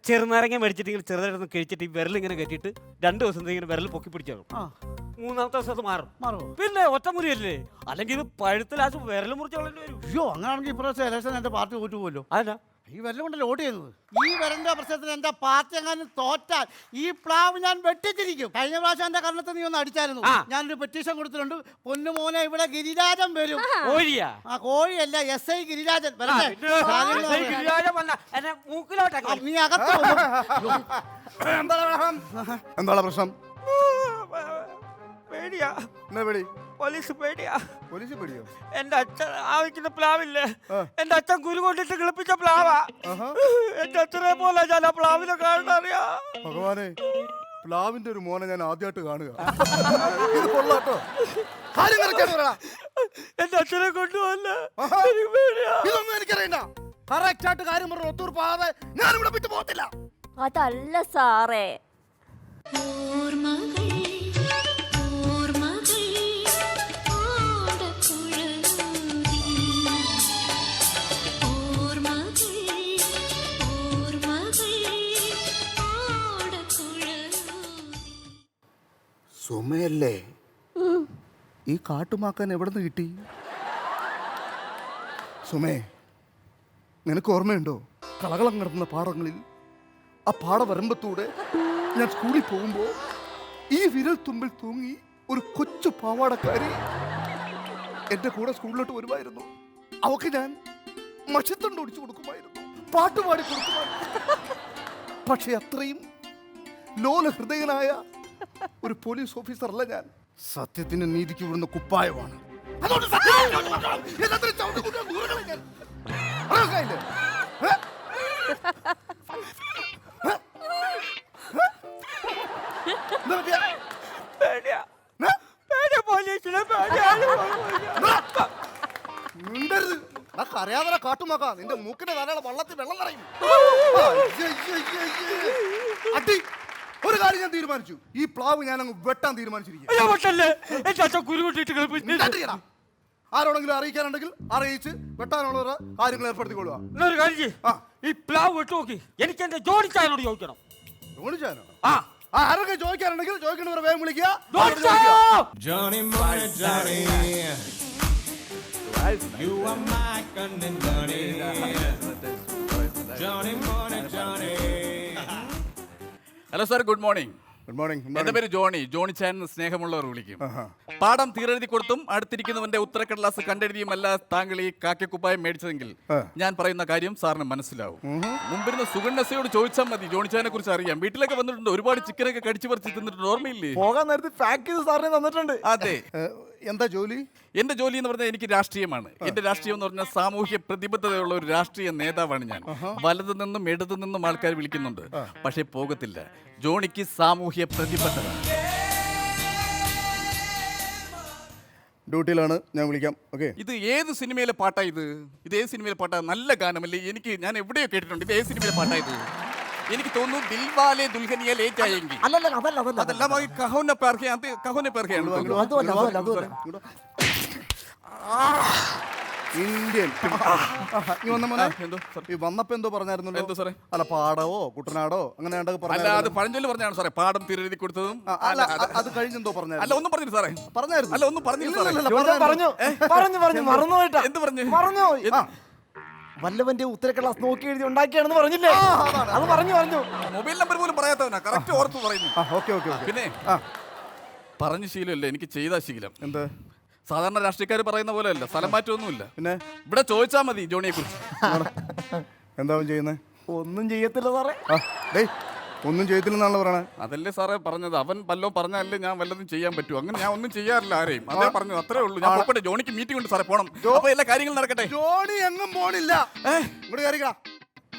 ചെറുനാരങ്ങ മേടിച്ചിട്ട് ഇങ്ങനെ ചെറുതായിട്ടൊന്ന് കഴിച്ചിട്ട് ഈ വിരൽ ഇങ്ങനെ കെട്ടിയിട്ട് 2 ദിവസം ഇങ്ങനെ വിരൽ പൊക്കി പിടിച്ചോളും. 3-ാമത്തെ ദിവസം അത് മാറും. പിന്നെ ഒറ്റമുറിയല്ലേ, അല്ലെങ്കിൽ പഴുത്ത ലാസ്റ്റ് വിരൽ മുറിച്ചോളേണ്ടി വരും. അയ്യോ അങ്ങനെയാണെങ്കിൽ ഇപ്രാവശ്യം ഇലക്ഷൻ എന്റെ പാർട്ടി തോറ്റു പോലോ. അതെന്നാ ഈ വിരൽ കൊണ്ടല്ലേ വോട്ട് ചെയ്യുന്നത്? ഈ വിരലിന്റെ പ്രശ്നത്തിന് എന്റെ പാർട്ടി എങ്ങാനും തോറ്റാൽ ഈ പ്ലാവ് ഞാൻ വെട്ടിച്ചിരിക്കും. കഴിഞ്ഞ പ്രാവശ്യം എന്റെ കർണത്തെ നീ ഒന്ന് അടിച്ചായിരുന്നു. ഞാനൊരു പെറ്റീഷൻ കൊടുത്തിട്ടുണ്ട്. പൊന്നുമോനെ ഇവിടെ ഗിരിരാജൻ വരും. കോഴിയാ? ആ കോഴിയല്ല, SI ഗിരിരാജൻ. നീ അകത്ത് എന്താണ് പ്രശ്നം? പേടിയാ. എന്നാ പേടി? പോലീസ് പേടിയാ. പോലീസ് പേടിയോ? എന്റെ അച്ഛൻ ആവശ്യത്തിന് പ്ലാവില്ലേ, എന്റെ അച്ഛൻ കുരു കൊണ്ടിട്ട് കിളിപ്പിച്ച പ്ലാവാ. എന്റെ അച്ഛനെ പോലെ ഞാൻ ആ പ്ലാവിനെ കാണാറിയാ. ഭഗവാനെ, പ്ലാവിന്റെ ഒരു മോനെ ഞാൻ ആദ്യമായിട്ട് കാണുക. ഇത് കൊള്ളാട്ടോ. എന്റെ അച്ഛനെ കൊണ്ടുപോകല്ല. ഇതൊന്നും എനിക്കറിയണ്ട. കറക്റ്റ് ആയിട്ട് കാര്യം പറഞ്ഞു ഒത്തൂർപ്പാതെ ഞാൻ ഇവിടെ വിട്ടു പോകത്തില്ല. അതല്ല സാറേ, സുമയല്ലേ ഈ കാട്ടുമാക്കാൻ എവിടെ നിന്ന് കിട്ടി? സുമേ, നിനക്ക് ഓർമ്മയുണ്ടോ കളകളം കിടന്ന പാടങ്ങളിൽ ആ പാടവരമ്പത്തൂടെ ഞാൻ സ്കൂളിൽ പോകുമ്പോ ഈ വിരൽ തുമ്പിൽ തൂങ്ങി ഒരു കൊച്ചു പാവാടക്കാരി എന്റെ കൂടെ സ്കൂളിലോട്ട് വരുമായിരുന്നു. അവക്ക് ഞാൻ മഷിത്തണ്ട് ഒടിച്ചു കൊടുക്കുമായിരുന്നു, പാട്ടുപാടി കൊടുക്കുമായിരുന്നു. പക്ഷെ അത്രയും ലോല ഹൃദയനായ ഒരു പോലീസ് ഓഫീസർ അല്ല ഞാൻ. സത്യത്തിന് നീതിക്ക് വിടുന്ന കുപ്പായമാണ്. അതുകൊണ്ട് എല്ലാത്തിനും ചവിട്ടി കുത്താൻ ദൂരങ്ങളെ ഞാൻ. അറിയാമോ? ഏ? എന്താ പറ്റിയെ? മിണ്ടരുത്. അറിയാതെ കാട്ടുമാക്കാം. നിന്റെ മൂക്കിന്റെ ധാരാളം വള്ളത്തിൽ വെള്ളം നിറയും. അടി. ഒരു കാര്യം ഞാൻ തീരുമാനിച്ചു, ഈ പ്ലാവ് ഞാൻ അങ്ങ് വെട്ടാൻ തീരുമാനിച്ചിരിക്കും. ആരോടെങ്കിലും അറിയിക്കാനുണ്ടെങ്കിൽ അറിയിച്ച് വെട്ടാനുള്ള കാര്യങ്ങൾ ഏർപ്പെടുത്തിക്കൊള്ളുക. ഈ പ്ലാവ് വെട്ടു നോക്കി എനിക്ക് എന്റെ ജോണിച്ചായനോട് ചോദിക്കണം. ജോണിച്ചാനോ? ആ, ആരൊക്കെ ചോദിക്കാനുണ്ടെങ്കിൽ ചോദിക്കേണ്ടവരെ വേഗം വിളിക്കുക. Johnny, money, Johnny. You are my gunning Johnny. Johnny, money, Johnny. Hello sir, good morning. Good morning. എന്റെ പേര് ജോണി. ജോണി ചാൻ എന്ന് സ്നേഹമുള്ളവർ വിളിക്കും. പാഠം തീരെഴുതി കൊടുത്തും അടുത്തിരിക്കുന്നവന്റെ ഉത്തരക്കടലാസ് കണ്ടെഴുതിയുമല്ല താങ്കൾ ഈ കാക്കക്കുപ്പായം മേടിച്ചതെങ്കിൽ ഞാൻ പറയുന്ന കാര്യം സാറിന് മനസ്സിലാവും. മുമ്പിരുന്ന സുഗണ്ണസയോട് ചോദിച്ചാൽ മതി, ജോണിച്ചാനെ കുറിച്ച് അറിയാം. വീട്ടിലൊക്കെ വന്നിട്ടുണ്ട്, ഒരുപാട് ചിക്കനൊക്കെ കടിച്ചു പറിച്ച് തിന്നിട്ടുണ്ട്, ഓർമ്മയില്ലേ? പോകാൻ നേരത്തെ പാക്ക് ചെയ്ത് സാറിനെ തന്നിട്ടുണ്ട്. അതെ. എന്താ ജോലി? എന്റെ ജോലി എന്ന് പറഞ്ഞാൽ എനിക്ക് രാഷ്ട്രീയമാണ്. എന്റെ രാഷ്ട്രീയം എന്ന് പറഞ്ഞാൽ സാമൂഹ്യ പ്രതിബദ്ധതയുള്ള ഒരു രാഷ്ട്രീയ നേതാവാണ് ഞാൻ. വലതു നിന്നും ഇടതു നിന്നും ആൾക്കാർ വിളിക്കുന്നുണ്ട്, പക്ഷെ പോകത്തില്ല. ജോണിക്ക് സാമൂഹ്യ പ്രതിബദ്ധത. ഡ്യൂട്ടിയിലാണ്, ഞാൻ വിളിക്കാം. ഓക്കെ. ഇത് ഏത് സിനിമയിലെ പാട്ടാ ഇത്? ഇത് ഏത് സിനിമയിലെ പാട്ടാ? നല്ല ഗാനമല്ലേ? ഞാൻ എവിടെയോ കേട്ടിട്ടുണ്ട്. ഇത് ഏത് സിനിമയിലെ പാട്ടാ ഇത്? എനിക്ക് തോന്നുന്നു ദിൽവാലെ ദുൽഹനിയ ലേറ്റ് ആയെങ്കിൽ അതെല്ലാം കഹോനെ പേർക്കെയാണ്. ഇന്ത്യൻ. ഈ വന്നപ്പോ എന്തോ പറഞ്ഞായിരുന്നല്ലോ. എന്തോ സാറേ? അല്ല, പാടവോ കുട്ടനാടോ അങ്ങനെ അല്ല, അത് പഴഞ്ചൊല്ല് പറഞ്ഞാണ് സാറേ. പാടം തിരെഴുതി കൊടുത്തതും അത് കഴിഞ്ഞെന്തോ പറഞ്ഞു. അല്ല, ഒന്നും പറഞ്ഞില്ല സാറേ. പറഞ്ഞായിരുന്നു. അല്ല, ഒന്നും പറഞ്ഞില്ല സാറേ. പറഞ്ഞു മറന്നുപോയിട്ടാ. എന്ത് പറഞ്ഞു? വല്ലവന്റെ ഉത്തരക്കടലാസ് നോക്കി എഴുതി ഉണ്ടാക്കിയാണെന്ന് പറഞ്ഞില്ലേ? അത് പറഞ്ഞു. മൊബൈൽ നമ്പർ പോലും പറയാത്തവനാ. കറക്റ്റ് ഓർത്ത് പറയുന്നു. പിന്നെ പറഞ്ഞ ശീലമല്ല, എനിക്ക് ചെയ്ത ശീലം. എന്താ? സാധാരണ രാഷ്ട്രീയക്കാർ പറയുന്ന പോലെ അല്ല, സ്ഥലം മാറ്റമൊന്നുമില്ല. പിന്നെ ഇവിടെ ചോദിച്ചാൽ മതി ജോണിയെ കുറിച്ച്. എന്താ ചെയ്യുന്നത്? ഒന്നും ചെയ്യത്തില്ല സാറേ. ഒന്നും ചെയ്യത്തില്ലെന്നാണല്ലോ പറയണേ. അതല്ലേ സാറേ പറഞ്ഞത്. അവൻ വല്ലതും പറഞ്ഞാലേ ഞാൻ വല്ലതും ചെയ്യാൻ പറ്റൂ. അങ്ങനെ ഞാൻ ഒന്നും ചെയ്യാറില്ല ആരെയും. അതേ പറഞ്ഞത്, അത്രേ ഉള്ളൂ. ഞാൻ പോട്ടെ, ജോണിക്ക് മീറ്റിംഗ് ഉണ്ട് സാറേ, പോണം. അപ്പൊ എല്ലാ കാര്യങ്ങളും നടക്കട്ടെ. ജോണി എങ്ങും പോണില്ല. ഇങ്ങോട്ട് കയറിക്കാ.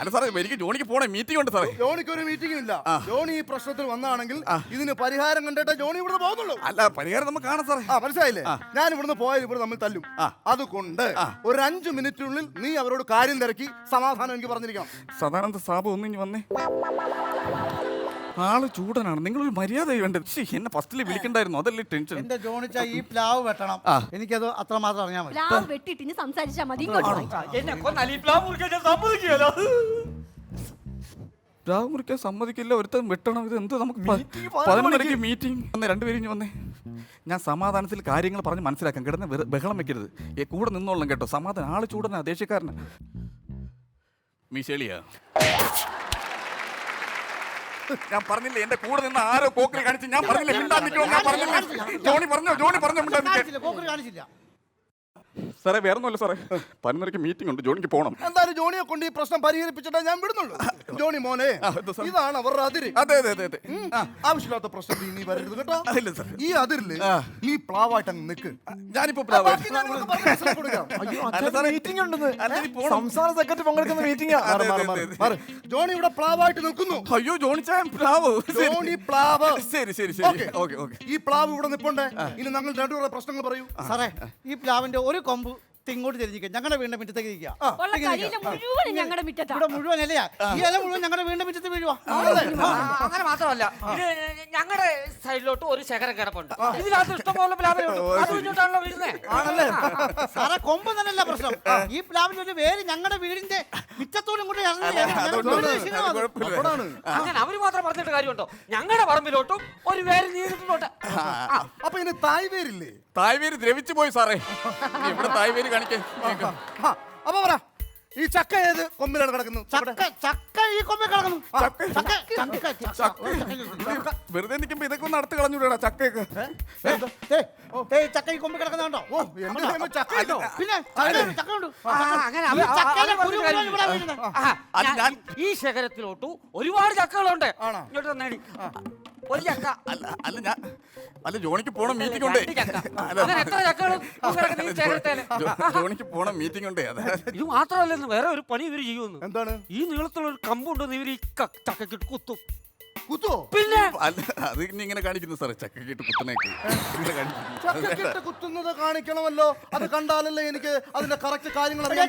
അല്ല സാറേ, എനിക്ക് ജോണിക്ക് പോണേ, മീറ്റിംഗ് ഉണ്ട് സാറേ. ജോണിക്ക് ഒരു മീറ്റിംഗും ഇല്ല. ജോണി ഈ പ്രശ്നത്തിൽ വന്നാണെങ്കിൽ ഇതിന് പരിഹാരം കണ്ടിട്ട് ജോണി ഇവിടുന്ന് പോകുന്നുള്ളൂ. അല്ല, പരിഹാരം നമുക്ക് കാണാം സാറേ. മനസ്സിലായില്ലേ? ഞാൻ ഇവിടുന്ന് പോയാൽ ഇവിടെ നമ്മൾ തല്ലും. അതുകൊണ്ട് ഒരു 5 മിനിറ്റിനുള്ളിൽ നീ അവരോട് കാര്യം തിരക്കി സമാധാനം എനിക്ക് പറഞ്ഞിരിക്കണം. സദാനന്ദ സാബ് ഒന്നിഞ്ഞ് വന്നേ. ആള് ചൂടനാണ്. നിങ്ങളൊരു മര്യാദ വേണ്ടത്. എന്നെ ഫസ്റ്റിൽ വിളിക്കണ്ടായിരുന്നു, അതല്ലേ ടെൻഷൻ. എന്റെ ജോണിച്ച ഈ പ്ലാവ് വെട്ടണം. എനിക്കത് അത്ര മാത്രം അറിയാൻ മതി. പ്ലാവ് വെട്ടിട്ട് ഇനി സംസാരിച്ചാൽ മതി. പ്ലാവ് മുറിക്കാൻ സമ്മതിക്കില്ല, ഒരുത്തം വെട്ടണം. ഇത് എന്ത്? നമുക്ക് 11:00 മീറ്റിംഗ്. രണ്ടുപേരും വന്നേ. ഞാൻ സമാധാനത്തിൽ കാര്യങ്ങൾ പറഞ്ഞ് മനസ്സിലാക്കാം. കിടന്ന് ബഹളം വെക്കരുത്. കൂടെ നിന്നോളണം കേട്ടോ. സമാധാനം. ആള് ചൂടനാ, ദേശക്കാരനാ. മീശേളിയാ, ഞാൻ പറഞ്ഞില്ലേ എന്റെ കൂടെ നിന്ന് ആരോ കോക്കറി കാണിച്ച്. ഞാൻ പറഞ്ഞില്ലേ മിണ്ടാൻ നിൽക്കണോ? ഞാൻ പറഞ്ഞില്ലേ? ജോണി പറഞ്ഞു മിണ്ടാൻ നിൽക്കാൻ. സാറേ, വേറെ ഒന്നുമല്ല സാറേ. 11:00 മീറ്റിംഗ് ഉണ്ട്, ജോണിക്ക് പോകണം. എന്തായാലും ജോണിയെ കൊണ്ട് ഈ പ്രശ്നം പരിഹരിപ്പിച്ചിട്ടേ ഞാൻ വിടുന്നുള്ളൂ. ജോണി മോനെ, ഇതാണ് അവരുടെ അതിര്. അതെ. ആവശ്യമില്ലാത്ത പ്രശ്നത്തിൽ നീ വരരുത് കേട്ടോ. ഈ അതിരില് നീ പ്ലാവായിട്ട് അങ്ങ് നിൽക്ക്. ഞാനിപ്പോ മീറ്റിംഗ് ഉണ്ടെന്ന് സംസ്ഥാന സെക്രട്ടറി പങ്കെടുക്കുന്ന മീറ്റിംഗ്. ജോണി ഇവിടെ പ്ലാവായിട്ട് നിൽക്കുന്നു. അയ്യോ, ജോണി പ്ലാവ്. ജോണി പ്ലാവ്. ശരി. ഈ പ്ലാവ് ഇവിടെ നിൽപ്പുണ്ടേ. ഇനി ഞങ്ങൾ രണ്ടുപേരുടെ പ്രശ്നങ്ങൾ പറയൂ. സാറേ, ഈ പ്ലാവിന്റെ ഒരു കൊമ്പ് ഇങ്ങോട്ട് തിരിഞ്ഞിരിക്കുക. ഞങ്ങളുടെ വീടിന്റെ മുറ്റത്തേക്ക് ഇരിക്കുക. ഉള്ള കരിയില മുഴുവനും ഞങ്ങളുടെ മുറ്റത്താ. ഇവിടെ മുഴുവൻ അല്ലയാ, ഈ ഇല മുഴുവൻ ഞങ്ങളുടെ വീടിന്റെ മുറ്റത്ത് വീഴുവാ. അങ്ങനെ മാത്രമല്ല ഇത് ഞങ്ങളുടെ സൈഡിലോട്ട് ഒരു ശേഖരം കിടപ്പുണ്ട്. ഇതിനകത്ത് ഇഷ്ടംപോലെ പ്ലാവിലുണ്ട്. അത് കുഞ്ഞോട്ടാണല്ലോ വീഴുന്നത്. ആണല്ലേ സാറേ, കൊമ്പ് തന്നെയല്ല പ്രശ്നം. ഈ പ്ലാവിന്റെ ഒരു വേര് ഞങ്ങളുടെ വീടിന്റെ മുറ്റത്തോടും കൂടി അങ്ങനെ അവര് മാത്രം പറഞ്ഞിട്ട് കാര്യമുണ്ടോ? ഞങ്ങളുടെ പറമ്പിലോട്ടും ഒരു വേര് നീണ്ടിട്ടുണ്ട്. അപ്പൊ ഇതിന് തായ് വേരില്ലേ? തായ്വേര് ദ്രവിച്ചു പോയി സാറേ. ഇവിടെ തായ്വേര് കാണിക്കേ. അപ്പൊ പറ, ഈ ചക്ക ഏത് കൊമ്പിലാണ് കിടക്കുന്നത്? ചക്ക ഈ കൊമ്പിൽ കിടക്കുന്നു. വെറുതെ നിൽക്കുമ്പോ ഇതൊക്കെ ഒന്ന് അടുത്ത് കളഞ്ഞൂടാ ചക്കയൊക്കെ. ചക്ക ഈ കൊമ്പിൽ കിടക്കുന്നുണ്ടോ? ചക്ക ഇട്ടോ? പിന്നെ ചക്ക ഉണ്ട്. ഈ ശേഖരത്തിലോട്ട് ഒരുപാട് ചക്കകളുണ്ട്. ഇങ്ങോട്ട് നേടി ഒരു ചക്ക. അല്ല ജോണിക്ക് പോണം മീറ്റിംഗ് ഉണ്ട്. എത്ര ചക്കകൾ ഈ ശേഖരത്തേന്? ജോണിക്ക് പോണം മീറ്റിംഗ് ഉണ്ട്. ഇത് മാത്രമല്ലെന്ന് വേറെ ഒരു പണി ഇവര് ചെയ്യുമെന്ന്. എന്താണ്? ഈ നീളത്തിലുള്ള ഒരു കമ്പുണ്ടെന്ന് ഇവര് ഈ ചക്കക്ക് കുത്തും. കുത്തോ? പിന്നെ അത് ഇനി ഇങ്ങനെ കാണിക്കുന്നു സാറേ, ചക്കക്കിട്ട് കുത്തനേക്ക് ഇങ്ങനെ കാണിക്കുന്നു. ചക്കക്കിട്ട് കുത്തുന്നത് കാണിക്കണമല്ലോ. അത് കണ്ടാലല്ലേ എനിക്ക് അതിന്റെ കറക്റ്റ് കാര്യങ്ങൾ അറിയാൻ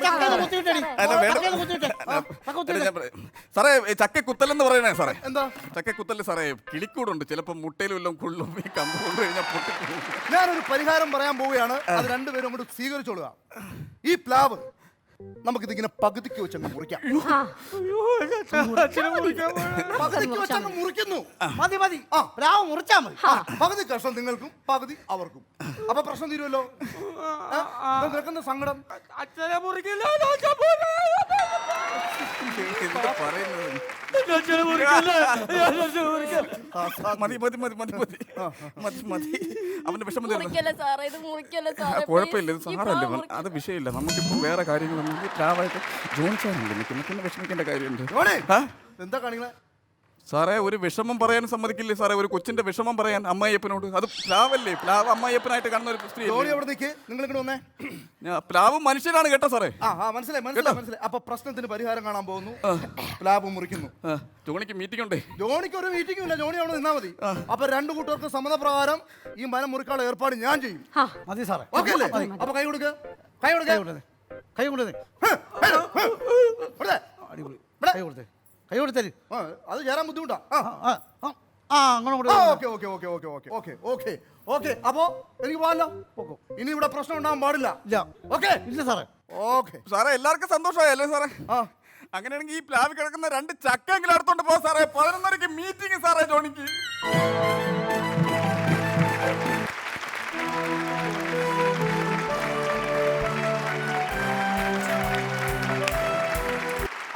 സാറേ ചക്ക കുത്തലെന്ന് പറയണേ സാറേ. എന്താ ചക്ക കുത്തല് സാറേ? കിളിക്കൂടുണ്ട്, ചിലപ്പോ മുട്ടയിലും എല്ലാം കൊള്ളും. ഈ കമ്പ് കൊണ്ട് കഴിഞ്ഞാൽ പൊട്ടി. ഞാനൊരു പരിഹാരം പറയാൻ പോവുകയാണ്. അത് രണ്ടുപേരും അങ്ങോട്ട് സ്വീകരിച്ചോളുക. ഈ പ്ലാവ് നമുക്കിതിങ്ങനെ പകുതിക്ക് വെച്ചങ്ങ് മുറിക്കാം. പകുതിക്ക് വെച്ചങ്ങ് മുറിക്കുന്നു. മതി മതി, പ്ലാവ് മുറിച്ചാ മതി. പകുതി കഷ്ണം നിങ്ങൾക്കും പകുതി അവർക്കും. അപ്പൊ പ്രശ്നം തീരുമല്ലോ. നിൽക്കുന്ന സങ്കടം അച്ഛനെ മുറിക്കില്ല. മതി മതി മതി മതി മതി മതി മതി. അവന്റെ വിഷമം കുഴപ്പമില്ല, ഇത് സാറല്ലേ, അത് വിഷയമില്ല. നമുക്കിപ്പോ വേറെ കാര്യങ്ങളൊന്നും പ്ലാവായിട്ട് ജോണിച്ചാറുണ്ട് നിൽക്കുന്നത്. പിന്നെ വിഷമിക്കേണ്ട കാര്യമുണ്ട്. എന്താ കാണിക്കണേ സാറേ? ഒരു വിഷമം പറയാൻ സമ്മതിക്കില്ലേ സാറേ? ഒരു കൊച്ചിന്റെ വിഷമം പറയാൻ അമ്മായിയപ്പനോട്. അത് പ്ലാവല്ലേ? പ്ലാവ് അമ്മായിയപ്പനായിട്ട് കാണുന്ന ഒരു സ്ത്രീ. നിങ്ങൾ ഇങ്ങോട്ട് വന്നേ. പ്ലാവ് മനുഷ്യനാണ് കേട്ടോ സാറേ. മനസ്സിലായി മനസ്സിലായി മനസ്സിലായി. അപ്പൊ പ്രശ്നത്തിന് പരിഹാരം കാണാൻ പോകുന്നു. പ്ലാവ് മുറിക്കുന്നു. ജോണിക്ക് മീറ്റിംഗ് ഉണ്ടേ. ജോണിക്ക് ഒരു മീറ്റിംഗ് ഇല്ല, ജോണി അവിടെ നിന്നാ മതി. അപ്പൊ രണ്ടു കൂട്ടർക്ക് സമ്മതപ്രകാരം ഈ മരം മുറിക്കാനുള്ള ഏർപ്പാട് ഞാൻ ചെയ്യും. മതി സാറേ. ഓക്കെ അല്ലേ? അപ്പൊ കൈ കൊടുക്ക, കൈ കൊടുക്ക, കൈ കൊടുത്തേ, കൈ കൊടുത്തേ, കൈ കൊടുത്തേ. അത് ചേരാൻ ബുദ്ധിമുട്ടാ. അപ്പോ എനിക്ക് പോകാലോ. ഇനി ഇവിടെ പ്രശ്നം ഉണ്ടാകാൻ പാടില്ല. ഓക്കെ ഇല്ല സാറേ. ഓക്കെ സാറേ, എല്ലാവർക്കും സന്തോഷമായല്ലേ സാറേ? അങ്ങനെയാണെങ്കിൽ ഈ പ്ലാവിൽ കിടക്കുന്ന 2 ചക്കെങ്കിലും അടുത്തോണ്ട് പോ സാറേ. 11:30 മീറ്റിംഗ് സാറേ ജോണിക്ക്.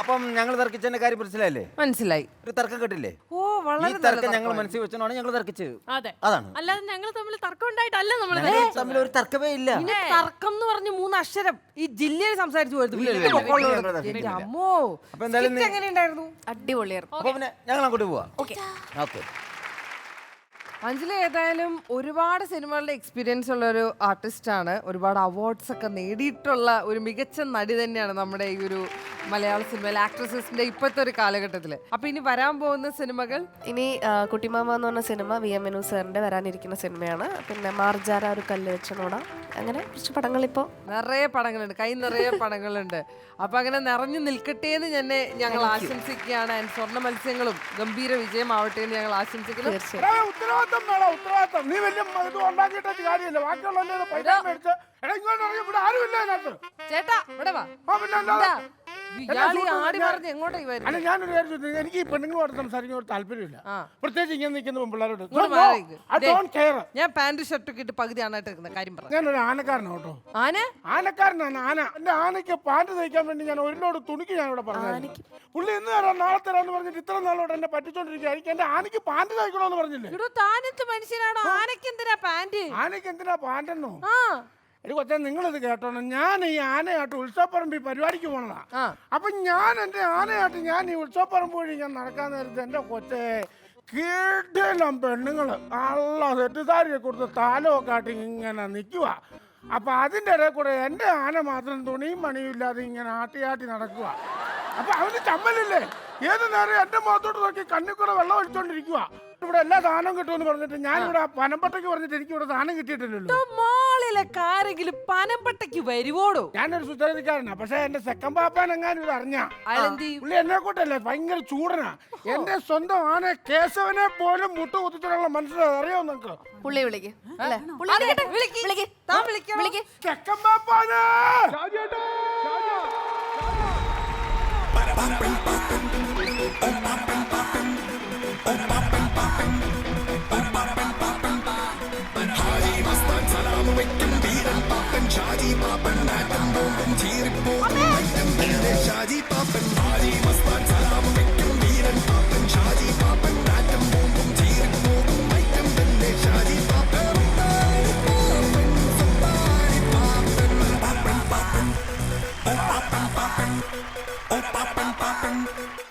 അപ്പം ഞങ്ങൾ തർക്കിച്ചതിന്റെ കാര്യം മനസ്സിലായില്ലേ? മനസ്സിലായി. ഒരു തർക്കം കേട്ടില്ലേ? ഓ, വളരെ ഈ തർക്കം ഞങ്ങൾ മനസ്സിൽ വെച്ചാണ് ഞങ്ങൾ തർക്കിച്ചത്. അതെ, അതാണ്. അല്ലാതെ ഞങ്ങൾ തമ്മിൽ തർക്കം ഉണ്ടായിട്ടല്ല നമ്മൾ തമ്മിൽ ഒരു തർക്കമേ ഇല്ല. തർക്കം എന്ന് പറഞ്ഞ് 3 അക്ഷരം ഈ ജില്ലയിൽ സംസാരിച്ചു പോയത്. അമ്മോ, അപ്പൊ എന്തായാലും എങ്ങനെയുണ്ടായിരുന്നു? അടിപൊളിയായിരുന്നു. അപ്പൊ പിന്നെ ഞങ്ങൾ അങ്ങോട്ട് പോവാ. ഓക്കെ. അഞ്ജലി ഏതായാലും ഒരുപാട് സിനിമകളുടെ എക്സ്പീരിയൻസ് ഉള്ള ഒരു ആർട്ടിസ്റ്റാണ്. ഒരുപാട് അവാർഡ്സ് ഒക്കെ നേടിയിട്ടുള്ള ഒരു മികച്ച നടി തന്നെയാണ് നമ്മുടെ ഈ ഒരു മലയാള സിനിമയിൽ ആക്ട്രസസിന്റെ ഇപ്പോഴത്തെ ഒരു കാലഘട്ടത്തിൽ. അപ്പൊ ഇനി വരാൻ പോകുന്ന സിനിമകൾ, ഇനി കുട്ടിമാമ എന്ന് പറഞ്ഞ സിനിമ VM മനു സാറിന്റെ വരാനിരിക്കുന്ന സിനിമയാണ്. പിന്നെ മാർജാര ഒരു കല്ല് വെച്ചനോട, അങ്ങനെ കുറച്ച് പടങ്ങൾ ഇപ്പോൾ നിറയെ പടങ്ങളുണ്ട്, കൈ നിറയെ പടങ്ങളുണ്ട്. അപ്പൊ അങ്ങനെ നിറഞ്ഞു നിൽക്കട്ടെ എന്ന് ഞങ്ങൾ ആശംസിക്കുകയാണ്. സ്വർണ്ണ മത്സ്യങ്ങളും ഗംഭീര വിജയമാവട്ടെ എന്ന് ഞങ്ങൾ ആശംസിക്കുന്നു. ഉത്തരവാദിത്തം വേണം, ഉത്തരവാദിത്തം. നീ വലിയ ഇത് ഉണ്ടാക്കിയിട്ട് കാര്യമില്ല. ബാക്കിയുള്ള പൈസ മേടിച്ച് ഇവിടെ ആരുമില്ല അതിനകത്ത്. ചേട്ടാ ഇവിടെ വാ. ഞാനൊരു കാര്യം, എനിക്ക് ഈ പെണ്ണുങ്ങളോട് സംസാരിക്കുന്ന ഒരു താല്പര്യമില്ല, പ്രത്യേകിച്ച് ഇങ്ങനെ നിൽക്കുന്ന പെൺപിള്ളേരോട്. ഞാൻ പാന്റ് ഷർട്ട് ഒക്കെ ഇട്ട് പകുതി ആണായിട്ട് കാര്യം പറഞ്ഞു. ഞാനൊരു ആനക്കാരനാണ് കേട്ടോ. ആനക്കാരനാണ്. എന്റെ ആനയ്ക്ക് പാന്റ് തയ്ക്കാൻ വേണ്ടി ഞാൻ ഒരു ലോഡ് തുണിക്ക് ഞാൻ ഇവിടെ പറഞ്ഞു. പുള്ളി ഇന്ന് തരാം നാളെ തരാന്ന് പറഞ്ഞിട്ട് ഇത്ര നാളോട് എന്നെ പറ്റിച്ചോണ്ടിരിക്കുക. എന്റെ ആനയ്ക്ക് പാന്റ് തയ്ക്കണോന്ന് പറഞ്ഞില്ലേ? മനുഷ്യനാണോ? ആനയ്ക്ക് എന്തിനാ പാന്റ്? ആനയ്ക്ക് എന്തിനാ പാന്റെന്നോ? എനിക്ക് കൊച്ചാ, നിങ്ങളിത് കേട്ടോണം. ഞാൻ ഈ ആനയാട്ട് ഉത്സവപ്പറമ്പ് പരിപാടിക്ക് പോണതാ. അപ്പൊ ഞാൻ എന്റെ ആനയാട്ട് ഞാൻ ഈ ഉത്സവപ്പറമ്പ് വഴി ഞാൻ നടക്കാൻ നേരത്തെ എന്റെ കൊച്ചെ കീട്ടിലും പെണ്ണുങ്ങള് നല്ല സെറ്റുസാരിയെ കൊടുത്ത് താലമൊക്കെ ആട്ടി ഇങ്ങനെ നിൽക്കുക. അപ്പൊ അതിൻ്റെ ഇടയിൽ കൂടെ എൻ്റെ ആന മാത്രം തുണിയും മണിയും ഇല്ലാതെ ഇങ്ങനെ ആട്ടി നടക്കുക. അപ്പൊ അവന് ചമ്മലില്ലേ? ഏത് നേരം എന്റെ മുഖത്തോട്ട് നോക്കി കണ്ണിൽ കൂടെ വെള്ളം ഒഴിച്ചോണ്ടിരിക്കുക. ഇവിടെ എല്ലാ ദാനവും കിട്ടുമെന്ന് പറഞ്ഞിട്ട് ഞാനിവിടെ പനമ്പട്ടയ്ക്ക് പറഞ്ഞിട്ട് എനിക്ക് ഇവിടെ ദാനം കിട്ടിയിട്ടില്ലല്ലോ. നിങ്ങളിലൊക്കെ ആരെങ്കിലും പനമ്പട്ടയ്ക്ക് വരുവോടോ? ഞാനൊരു സുചരിക്കാരനാ, പക്ഷെ എന്റെ സെക്കൻ പാപ്പാൻ എങ്ങാനും ഇത് അറിഞ്ഞ പുള്ളി എന്നെ കൂട്ടല്ലേ ഭയങ്കര ചൂടനാ. എന്റെ സ്വന്തം ആനെ കേശവനെ പോലും മുട്ടു കുത്തിച്ചുള്ള മനസ്സിലാവും. അറിയോ നിങ്ങക്ക്? പുള്ളി വിളിക്ക് അല്ലേ? സെക്കൻ പാപ്പാനാ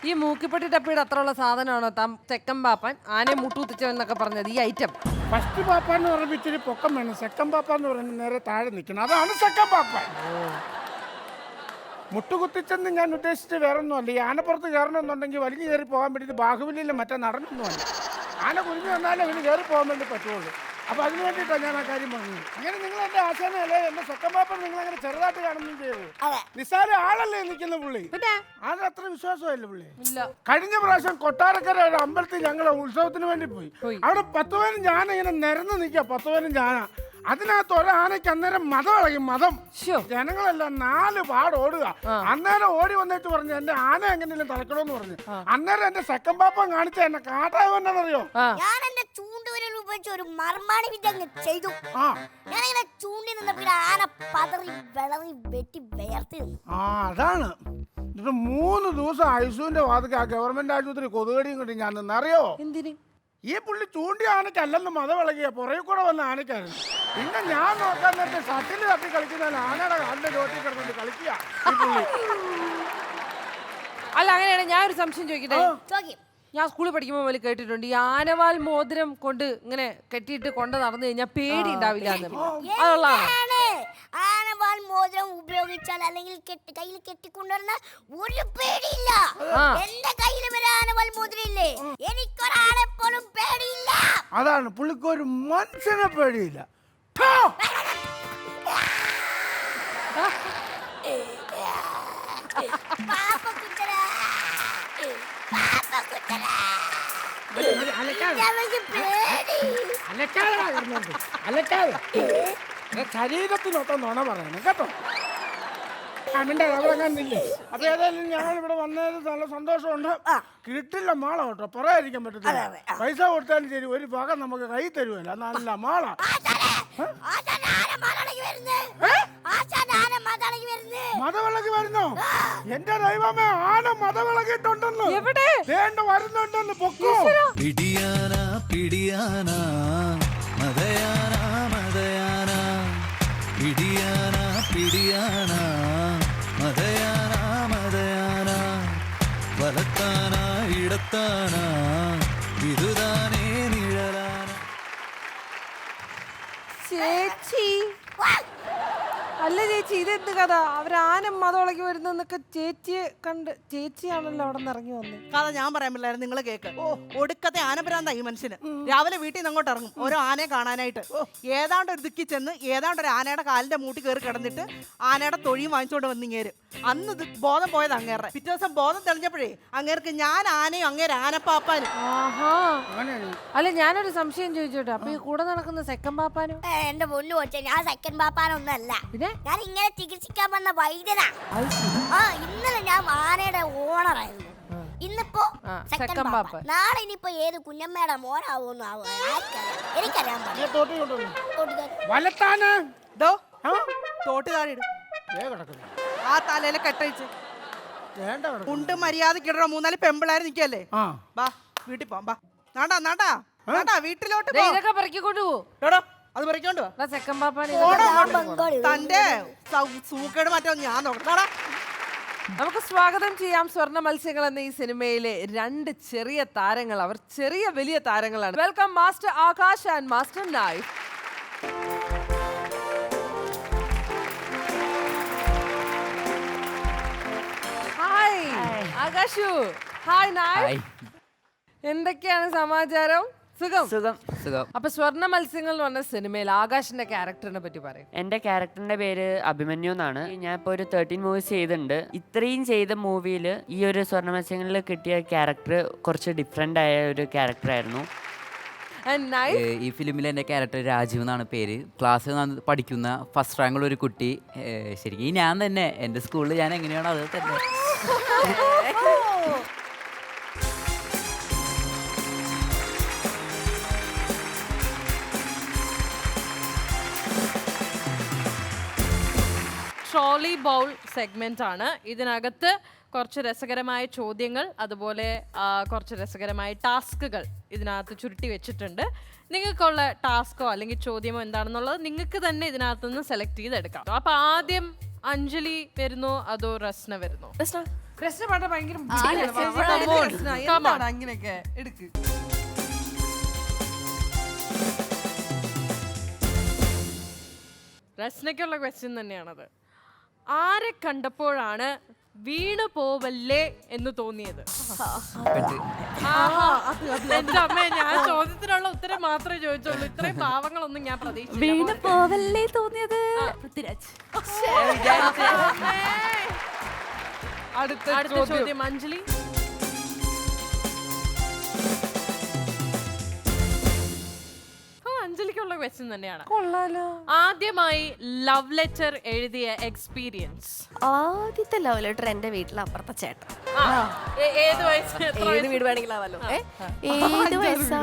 ഈ മൂക്കിപ്പട്ടി ടപ്പിയുടെ അത്രയുള്ള സാധനമാണോ താൻ ചെക്കൻ പാപ്പാൻ ആനയെ മുട്ടുകുത്തിച്ചെന്നൊക്കെ പറഞ്ഞത്? ഈ ഐറ്റം ഫസ്റ്റ് പാപ്പ എന്ന് പറയുമ്പോൾ ഇച്ചിരി പൊക്കം വേണം. സെക്കൻ പാപ്പ എന്ന് പറയുന്നത് നേരെ താഴെ നിൽക്കണം. അതാണ് സെക്കൻ പാപ്പ. മുട്ടുകുത്തിച്ചെന്ന് ഞാൻ ഉദ്ദേശിച്ച് വേറൊന്നുമല്ല. ഈ ആനപ്പുറത്ത് കയറണമെന്നുണ്ടെങ്കിൽ വലിഞ്ഞു കയറി പോകാൻ വേണ്ടിയിട്ട് ബാഹുബലിയിൽ മറ്റേ നടനൊന്നുമല്ല. ആന കുഞ്ഞു വന്നാലേ അവന് കയറി പോകാൻ വേണ്ടി പറ്റുള്ളൂ. അപ്പൊ അതിന് വേണ്ടിയിട്ടാണ് ഞാൻ ആ കാര്യം പറഞ്ഞത്. അങ്ങനെ നിങ്ങൾ എന്റെ ആശാനല്ലേ, എന്റെ സെക്കൻ പാപ്പ നിങ്ങൾ അങ്ങനെ ചെറുതായിട്ട് കാണുകയും ചെയ്തു. നിസ്സാര ആളല്ലേ നിൽക്കുന്ന പുള്ളി. അത് അത്ര വിശ്വാസമല്ലേ പുള്ളി. കഴിഞ്ഞ പ്രാവശ്യം കൊട്ടാരക്കര ഒരു അമ്പലത്തിൽ ഞങ്ങൾ ഉത്സവത്തിന് വേണ്ടി പോയി. അവിടെ 10 പേരും ഞാൻ ഇങ്ങനെ നിരന്ന് നിൽക്കുക. 10 പേരും ഞാനാ. അതിനകത്ത് ഒരാനയ്ക്ക് അന്നേരം മതം ഇളകി. മതം ജനങ്ങളെല്ലാം 4 പാട് ഓടുക. അന്നേരം ഓടി വന്നിട്ട് പറഞ്ഞു എന്റെ ആന എങ്ങനെയും തലക്കണമെന്ന് പറഞ്ഞു. അന്നേരം എന്റെ സെക്കൻ പാപ്പൻ കാണിച്ച എന്നെ കാട്ടായ വന്നറിയോ? ഞാൻ എന്റെ ചൂണ്ടുവിരൽ ഉപയോഗിച്ച് ഒരു മർമാണി വിദ്യ ചെയ്തു. ഞാനിങ്ങനെ ചൂണ്ടി നിന്നപ്പോൾ ആന പതറി വിളറി വെട്ടി വേർത്തി. അതാണ്. ഇത് 3 ദിവസം ഐസുവിന്റെ വാതിക്ക് ആ ഗവൺമെന്റ് ആശുപത്രി കൊതുകടിയും കിട്ടി ഞാൻ നിന്നറിയോ? എന്തിന്? ഈ പുള്ളി ചൂണ്ടി ആനയ്ക്കല്ലെന്ന് മതം ഇളകിയ പുറകെ കൂടെ വന്ന ആനയ്ക്കായിരുന്നു. പിന്നെ ഞാൻ നോക്കാൻ നേരത്തെ ഷട്ടില് തട്ടി കളിക്കുന്ന ആനയുടെ കാലിന്റെ ചോട്ടി കിടന്നിട്ട് കളിക്കുക. അല്ല, അങ്ങനെയാണ്. ഞാൻ ഒരു സംശയം ചോദിക്കട്ടെ? ഞാൻ സ്കൂളിൽ പഠിക്കുമ്പോൾ പോലെ കേട്ടിട്ടുണ്ട്, ഈ ആനവാൽ മോതിരം കൊണ്ട് ഇങ്ങനെ കെട്ടിയിട്ട് കൊണ്ട് നടന്നു കഴിഞ്ഞാൽ പേടി ഉണ്ടാവില്ല. ആനവാൽ മോതിരം ഉപയോഗിച്ചാൽ അല്ലെങ്കിൽ കയ്യിൽ കെട്ടിക്കൊണ്ടുവരുന്ന ഒരു പേടിയില്ല. എന്റെ കയ്യിൽ വരെ ആനവാൽ മോതിരം ഇല്ലേ. എനിക്കൊരാളെ പോലും പേടിയില്ല. അതാണ് പുള്ളിക്ക് ഒരു മനുഷ്യനെ പേടിയില്ല. ശരീരത്തിനൊക്കെ നുണ പറയണം കേട്ടോ. അവന്റെ അവളെങ്ങാനില്ലേ. അപ്പൊ ഏതായാലും ഞങ്ങൾ ഇവിടെ വന്നത് നല്ല സന്തോഷമുണ്ട്. കിട്ടില്ല മാള കേട്ടോ, പറയാതിരിക്കാൻ പറ്റത്തില്ല. പൈസ കൊടുത്താലും ശരി ഒരു ഭാഗ നമുക്ക് കൈ തരുമല്ല. നല്ല മാള. മതവിളക്ക് വരുന്നോ? എന്റെ ദൈവമേ, ആന മതവിളക്കിട്ടുണ്ടെന്ന്. എവിടെ വരുന്നുണ്ടെന്ന് പൊക്കോ. പിടിയാന പിടിയാന മതയാന മതയാന പിടിയാന പിടിയാന മതയാന മതയാന വലത്താന ഇടത്താന ഇതുതാനേ നിഴലാന. ചേച്ചി അല്ല ചേച്ചി, ഇതെന്ത് കഥ? അവരാനം മതവിളക്ക് വരുന്നൊക്കെ ചേച്ചിയെ കണ്ട് ചേച്ചിയാണല്ലോ അവിടെ നിന്ന് ഇറങ്ങി വന്നത്. കഥ ഞാൻ പറയാൻ പിള്ളേർ നിങ്ങൾ കേക്ക്. ഒടുക്കത്തെ ആനഭ്രാന്താ ഈ മനുഷ്യന്. രാവിലെ വീട്ടിൽ നിന്ന് അങ്ങോട്ട് ഇറങ്ങും ഓരോ ആനയെ കാണാനായിട്ട്. ഏതാണ്ട് ഒരു ദിക്കി ചെന്ന് ഏതാണ്ട് ഒരു ആനയുടെ കാലിന്റെ മൂട്ടി കയറി കിടന്നിട്ട് ആനയുടെ തൊഴിയും വാങ്ങിച്ചോണ്ട് വന്നിങ്ങേരും. അന്ന് ഇത് ബോധം പോയത് അങ്ങേറെ. പിറ്റേ ദിവസം ബോധം തെളിഞ്ഞപ്പോഴേ അങ്ങേർക്ക് ഞാൻ ആനയും അങ്ങേര് ആനപ്പാപ്പാനും. അല്ല, ഞാനൊരു സംശയം ചോദിച്ചോട്ടെ, അപ്പൊ ഈ കൂടെ നടക്കുന്ന സെക്കൻ പാപ്പാനോ? എന്റെ പൊന്നു കൊച്ചേ, ഞാൻ സെക്കൻ പാപ്പാനൊന്നല്ല. ഞാൻ ഇങ്ങനെ ചികിത്സിക്കാൻ വന്ന വൈദ്യനാ. ഇന്നലെ ഞാൻ ആനയുടെ ഓണറായിരുന്നു. ഇന്നിപ്പോ സെക്കൻ പാപ്പ. നാളെ ഇനിയിപ്പോ ഏത് കുഞ്ഞമ്മയുടെ മോനാവോന്ന് എനിക്കറിയാൻ തോട്ടി താഴെ ഇടും. ആ തലയിലെ കെട്ടഴിച്ച് ഉണ്ട് മര്യാദക്ക് ഇടണം. 3-4 പെമ്പിളാര് നിക്കല്ലേ. വാ വീട്ടിൽ പോവാം. വാ നാടാ നാടാ നാടാ വീട്ടിലോട്ട് പറക്കിക്കൊണ്ട് പോവോ? അത് പറിക്കൊണ്ട് സെക്കൻ പാപ്പാനെ തന്റെ സൂക്കേട് മാറ്റം ഞാൻ നോക്കട്ടാ. നമുക്ക് സ്വാഗതം ചെയ്യാം സ്വർണ്ണ മത്സ്യങ്ങൾ എന്ന ഈ സിനിമയിലെ 2 ചെറിയ താരങ്ങൾ. അവർ ചെറിയ വലിയ താരങ്ങളാണ്. Welcome master Akash and master Naif. Hi Akash. Hi Naif. എന്തൊക്കെയാണ് സമാചാരം? സുഖം സുഖം സുഖം. അപ്പൊ സ്വർണ്ണ മത്സ്യങ്ങൾ എന്ന് പറഞ്ഞ സിനിമയിൽ ആകാശിന്റെ ക്യാരക്ടറിനെ പറ്റി പറയും. എൻ്റെ ക്യാരക്ടറിന്റെ പേര് അഭിമന്യു എന്നാണ്. ഞാൻ ഇപ്പോൾ ഒരു 13 മൂവീസ് ചെയ്തിട്ടുണ്ട്. ഇത്രയും ചെയ്ത മൂവിയിൽ ഈ ഒരു സ്വർണ്ണ മത്സ്യങ്ങളിൽ കിട്ടിയ ക്യാരക്ടർ കുറച്ച് ഡിഫറെൻ്റ് ആയ ഒരു ക്യാരക്ടറായിരുന്നു. ഈ ഫിലിമിൽ എൻ്റെ ക്യാരക്ടർ രാജീവ് എന്നാണ് പേര്. ക്ലാസ്സിൽ പഠിക്കുന്ന ഫസ്റ്റ് റാങ്കുള്ള ഒരു കുട്ടി. ശരിക്കും ഞാൻ തന്നെ എൻ്റെ സ്കൂളിൽ ഞാൻ എങ്ങനെയാണോ അത് തന്നെ. ട്രോളി ബൗൾ സെഗ്മെന്റ് ആണ്. ഇതിനകത്ത് കുറച്ച് രസകരമായ ചോദ്യങ്ങൾ അതുപോലെ കുറച്ച് രസകരമായ ടാസ്കുകൾ ഇതിനകത്ത് ചുരുട്ടി വെച്ചിട്ടുണ്ട്. നിങ്ങൾക്കുള്ള ടാസ്കോ അല്ലെങ്കിൽ ചോദ്യമോ എന്താണെന്നുള്ളത് നിങ്ങൾക്ക് തന്നെ ഇതിനകത്ത് നിന്ന് സെലക്ട് ചെയ്തെടുക്കാം. അപ്പൊ ആദ്യം അഞ്ജലി വരുന്നു അതോ റസ്ന വരുന്നു? റസ്ന പാട്ട ഭയങ്കര അങ്ങനെയൊക്കെ എടുക്ക്. റസ്നയ്ക്കുള്ള ക്വസ്റ്റ്യൻ തന്നെയാണത്. ആരെ കണ്ടപ്പോഴാണ് വീണു പോവല്ലേ എന്ന് തോന്നിയത്? എന്റെ അമ്മേ, ഞാൻ ചോദ്യത്തിനുള്ള ഉത്തരം മാത്രമേ ചോദിച്ചുള്ളൂ. ഇത്രയും പാവങ്ങളൊന്നും ഞാൻ പ്രതീക്ഷിച്ചില്ല. വീണു പോവല്ലേ തോന്നിയത് പൃഥ്വിരാജ്. അടുത്ത ചോദ്യം അഞ്ജലി. അഞ്ജലിക്കുള്ള ക്വസ്റ്റ്യൻ തന്നെയാണ്. ആദ്യമായി ലവ് ലെറ്റർ എഴുതിയ എക്സ്പീരിയൻസ്? ആദ്യത്തെ ലവ് ലെറ്റർ എന്റെ വീട്ടിൽ അപ്പുറത്തെ ചേട്ടൻ. ഏത് വയസ്സ്? ഏത് വീട് വേണമെങ്കിലാവല്ലോ. ഏത് വയസ്സാ?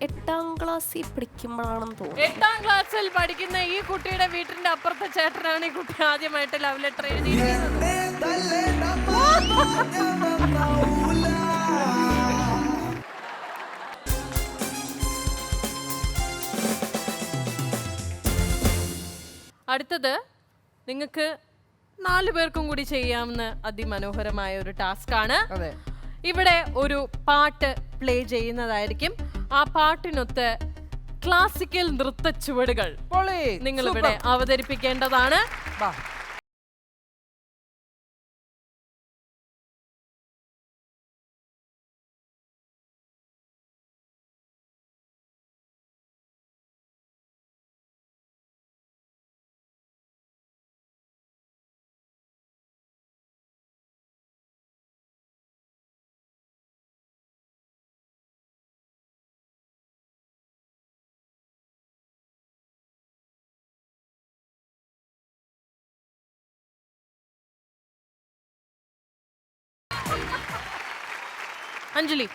8ാം ക്ലാസ്സിൽ പഠിക്കുമ്പോഴാണെന്ന് തോന്നുന്നു. 8ാം ക്ലാസ്സിൽ പഠിക്കുന്ന ഈ കുട്ടിയുടെ വീട്ടിന്റെ അപ്പുറത്തെ ചേട്ടനാണ് ഈ കുട്ടി ആദ്യമായിട്ട് ലവ് ലെറ്റർ എഴുതിയിരിക്കുന്നത്. അടുത്തത് നിങ്ങൾക്ക് 4 പേർക്കും കൂടി ചെയ്യാവുന്ന അതിമനോഹരമായ ഒരു ടാസ്ക് ആണ്. ഇവിടെ ഒരു പാട്ട് പ്ലേ ചെയ്യുന്നതായിരിക്കും. ആ പാട്ടിനൊത്ത് ക്ലാസിക്കൽ നൃത്ത ചുവടുകൾ നിങ്ങൾ ഇവിടെ അവതരിപ്പിക്കേണ്ടതാണ്. അഞ്ജലി,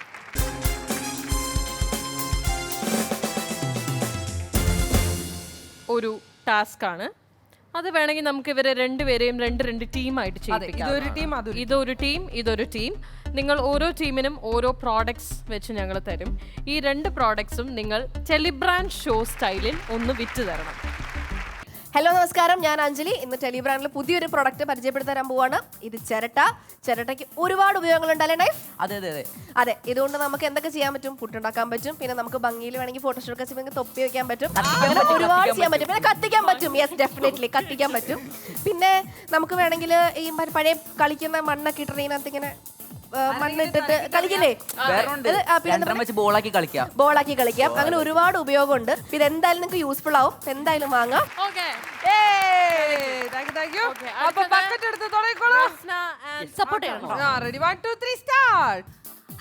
ഒരു ടാസ്ക് ആണ്. അത് വേണമെങ്കിൽ നമുക്ക് ഇവരെ രണ്ടുപേരെയും രണ്ട് ടീമായിട്ട് ചെയ്യിപ്പിക്കാം. ഇതൊരു ടീം. നിങ്ങൾ ഓരോ ടീമിനും ഓരോ പ്രോഡക്ട്സ് വെച്ച് ഞങ്ങൾ തരും. ഈ 2 പ്രോഡക്ട്സും നിങ്ങൾ ടെലിബ്രാൻഡ് ഷോ സ്റ്റൈലിൽ ഒന്ന് വിറ്റ് തരണം. ഹലോ, നമസ്കാരം. ഞാൻ അഞ്ജലി. ഇന്ന് ടെലിബ്രാൻഡിൽ പുതിയൊരു പ്രൊഡക്റ്റ് പരിചയപ്പെടുത്താൻ പോവാണ്. ഇത് ചിരട്ടയ്ക്ക് ഒരുപാട് ഉപയോഗങ്ങളുണ്ടല്ലേ നൈഫ്? അതെ. ഇതുകൊണ്ട് നമുക്ക് എന്തൊക്കെ ചെയ്യാൻ പറ്റും? പുട്ടുണ്ടാക്കാൻ പറ്റും, പിന്നെ നമുക്ക് ഭംഗിയിൽ വേണമെങ്കിൽ ഫോട്ടോഷൂട്ട് ഒക്കെ ചെയ്യുമ്പോൾ തൊപ്പി വെക്കാൻ പറ്റും, ഒരുപാട് ചെയ്യാൻ പറ്റും. പിന്നെ കത്തിക്കാൻ പറ്റും. യെസ്, ഡെഫിനറ്റ്ലി കത്തിക്കാൻ പറ്റും. പിന്നെ നമുക്ക് വേണമെങ്കിൽ ഈ പഴയ കളിക്കുന്ന മണ്ണൊക്കെ ഇട്ടിട്ട് ഇങ്ങനെ മണ്ണിട്ടിട്ട് കളിക്കില്ലേ, ബോളാക്കി കളിക്കാം. അങ്ങനെ ഒരുപാട് ഉപയോഗമുണ്ട്. ഇതെന്തായാലും നിങ്ങൾക്ക് യൂസ്ഫുൾ ആവും. എന്തായാലും വാങ്ങാം.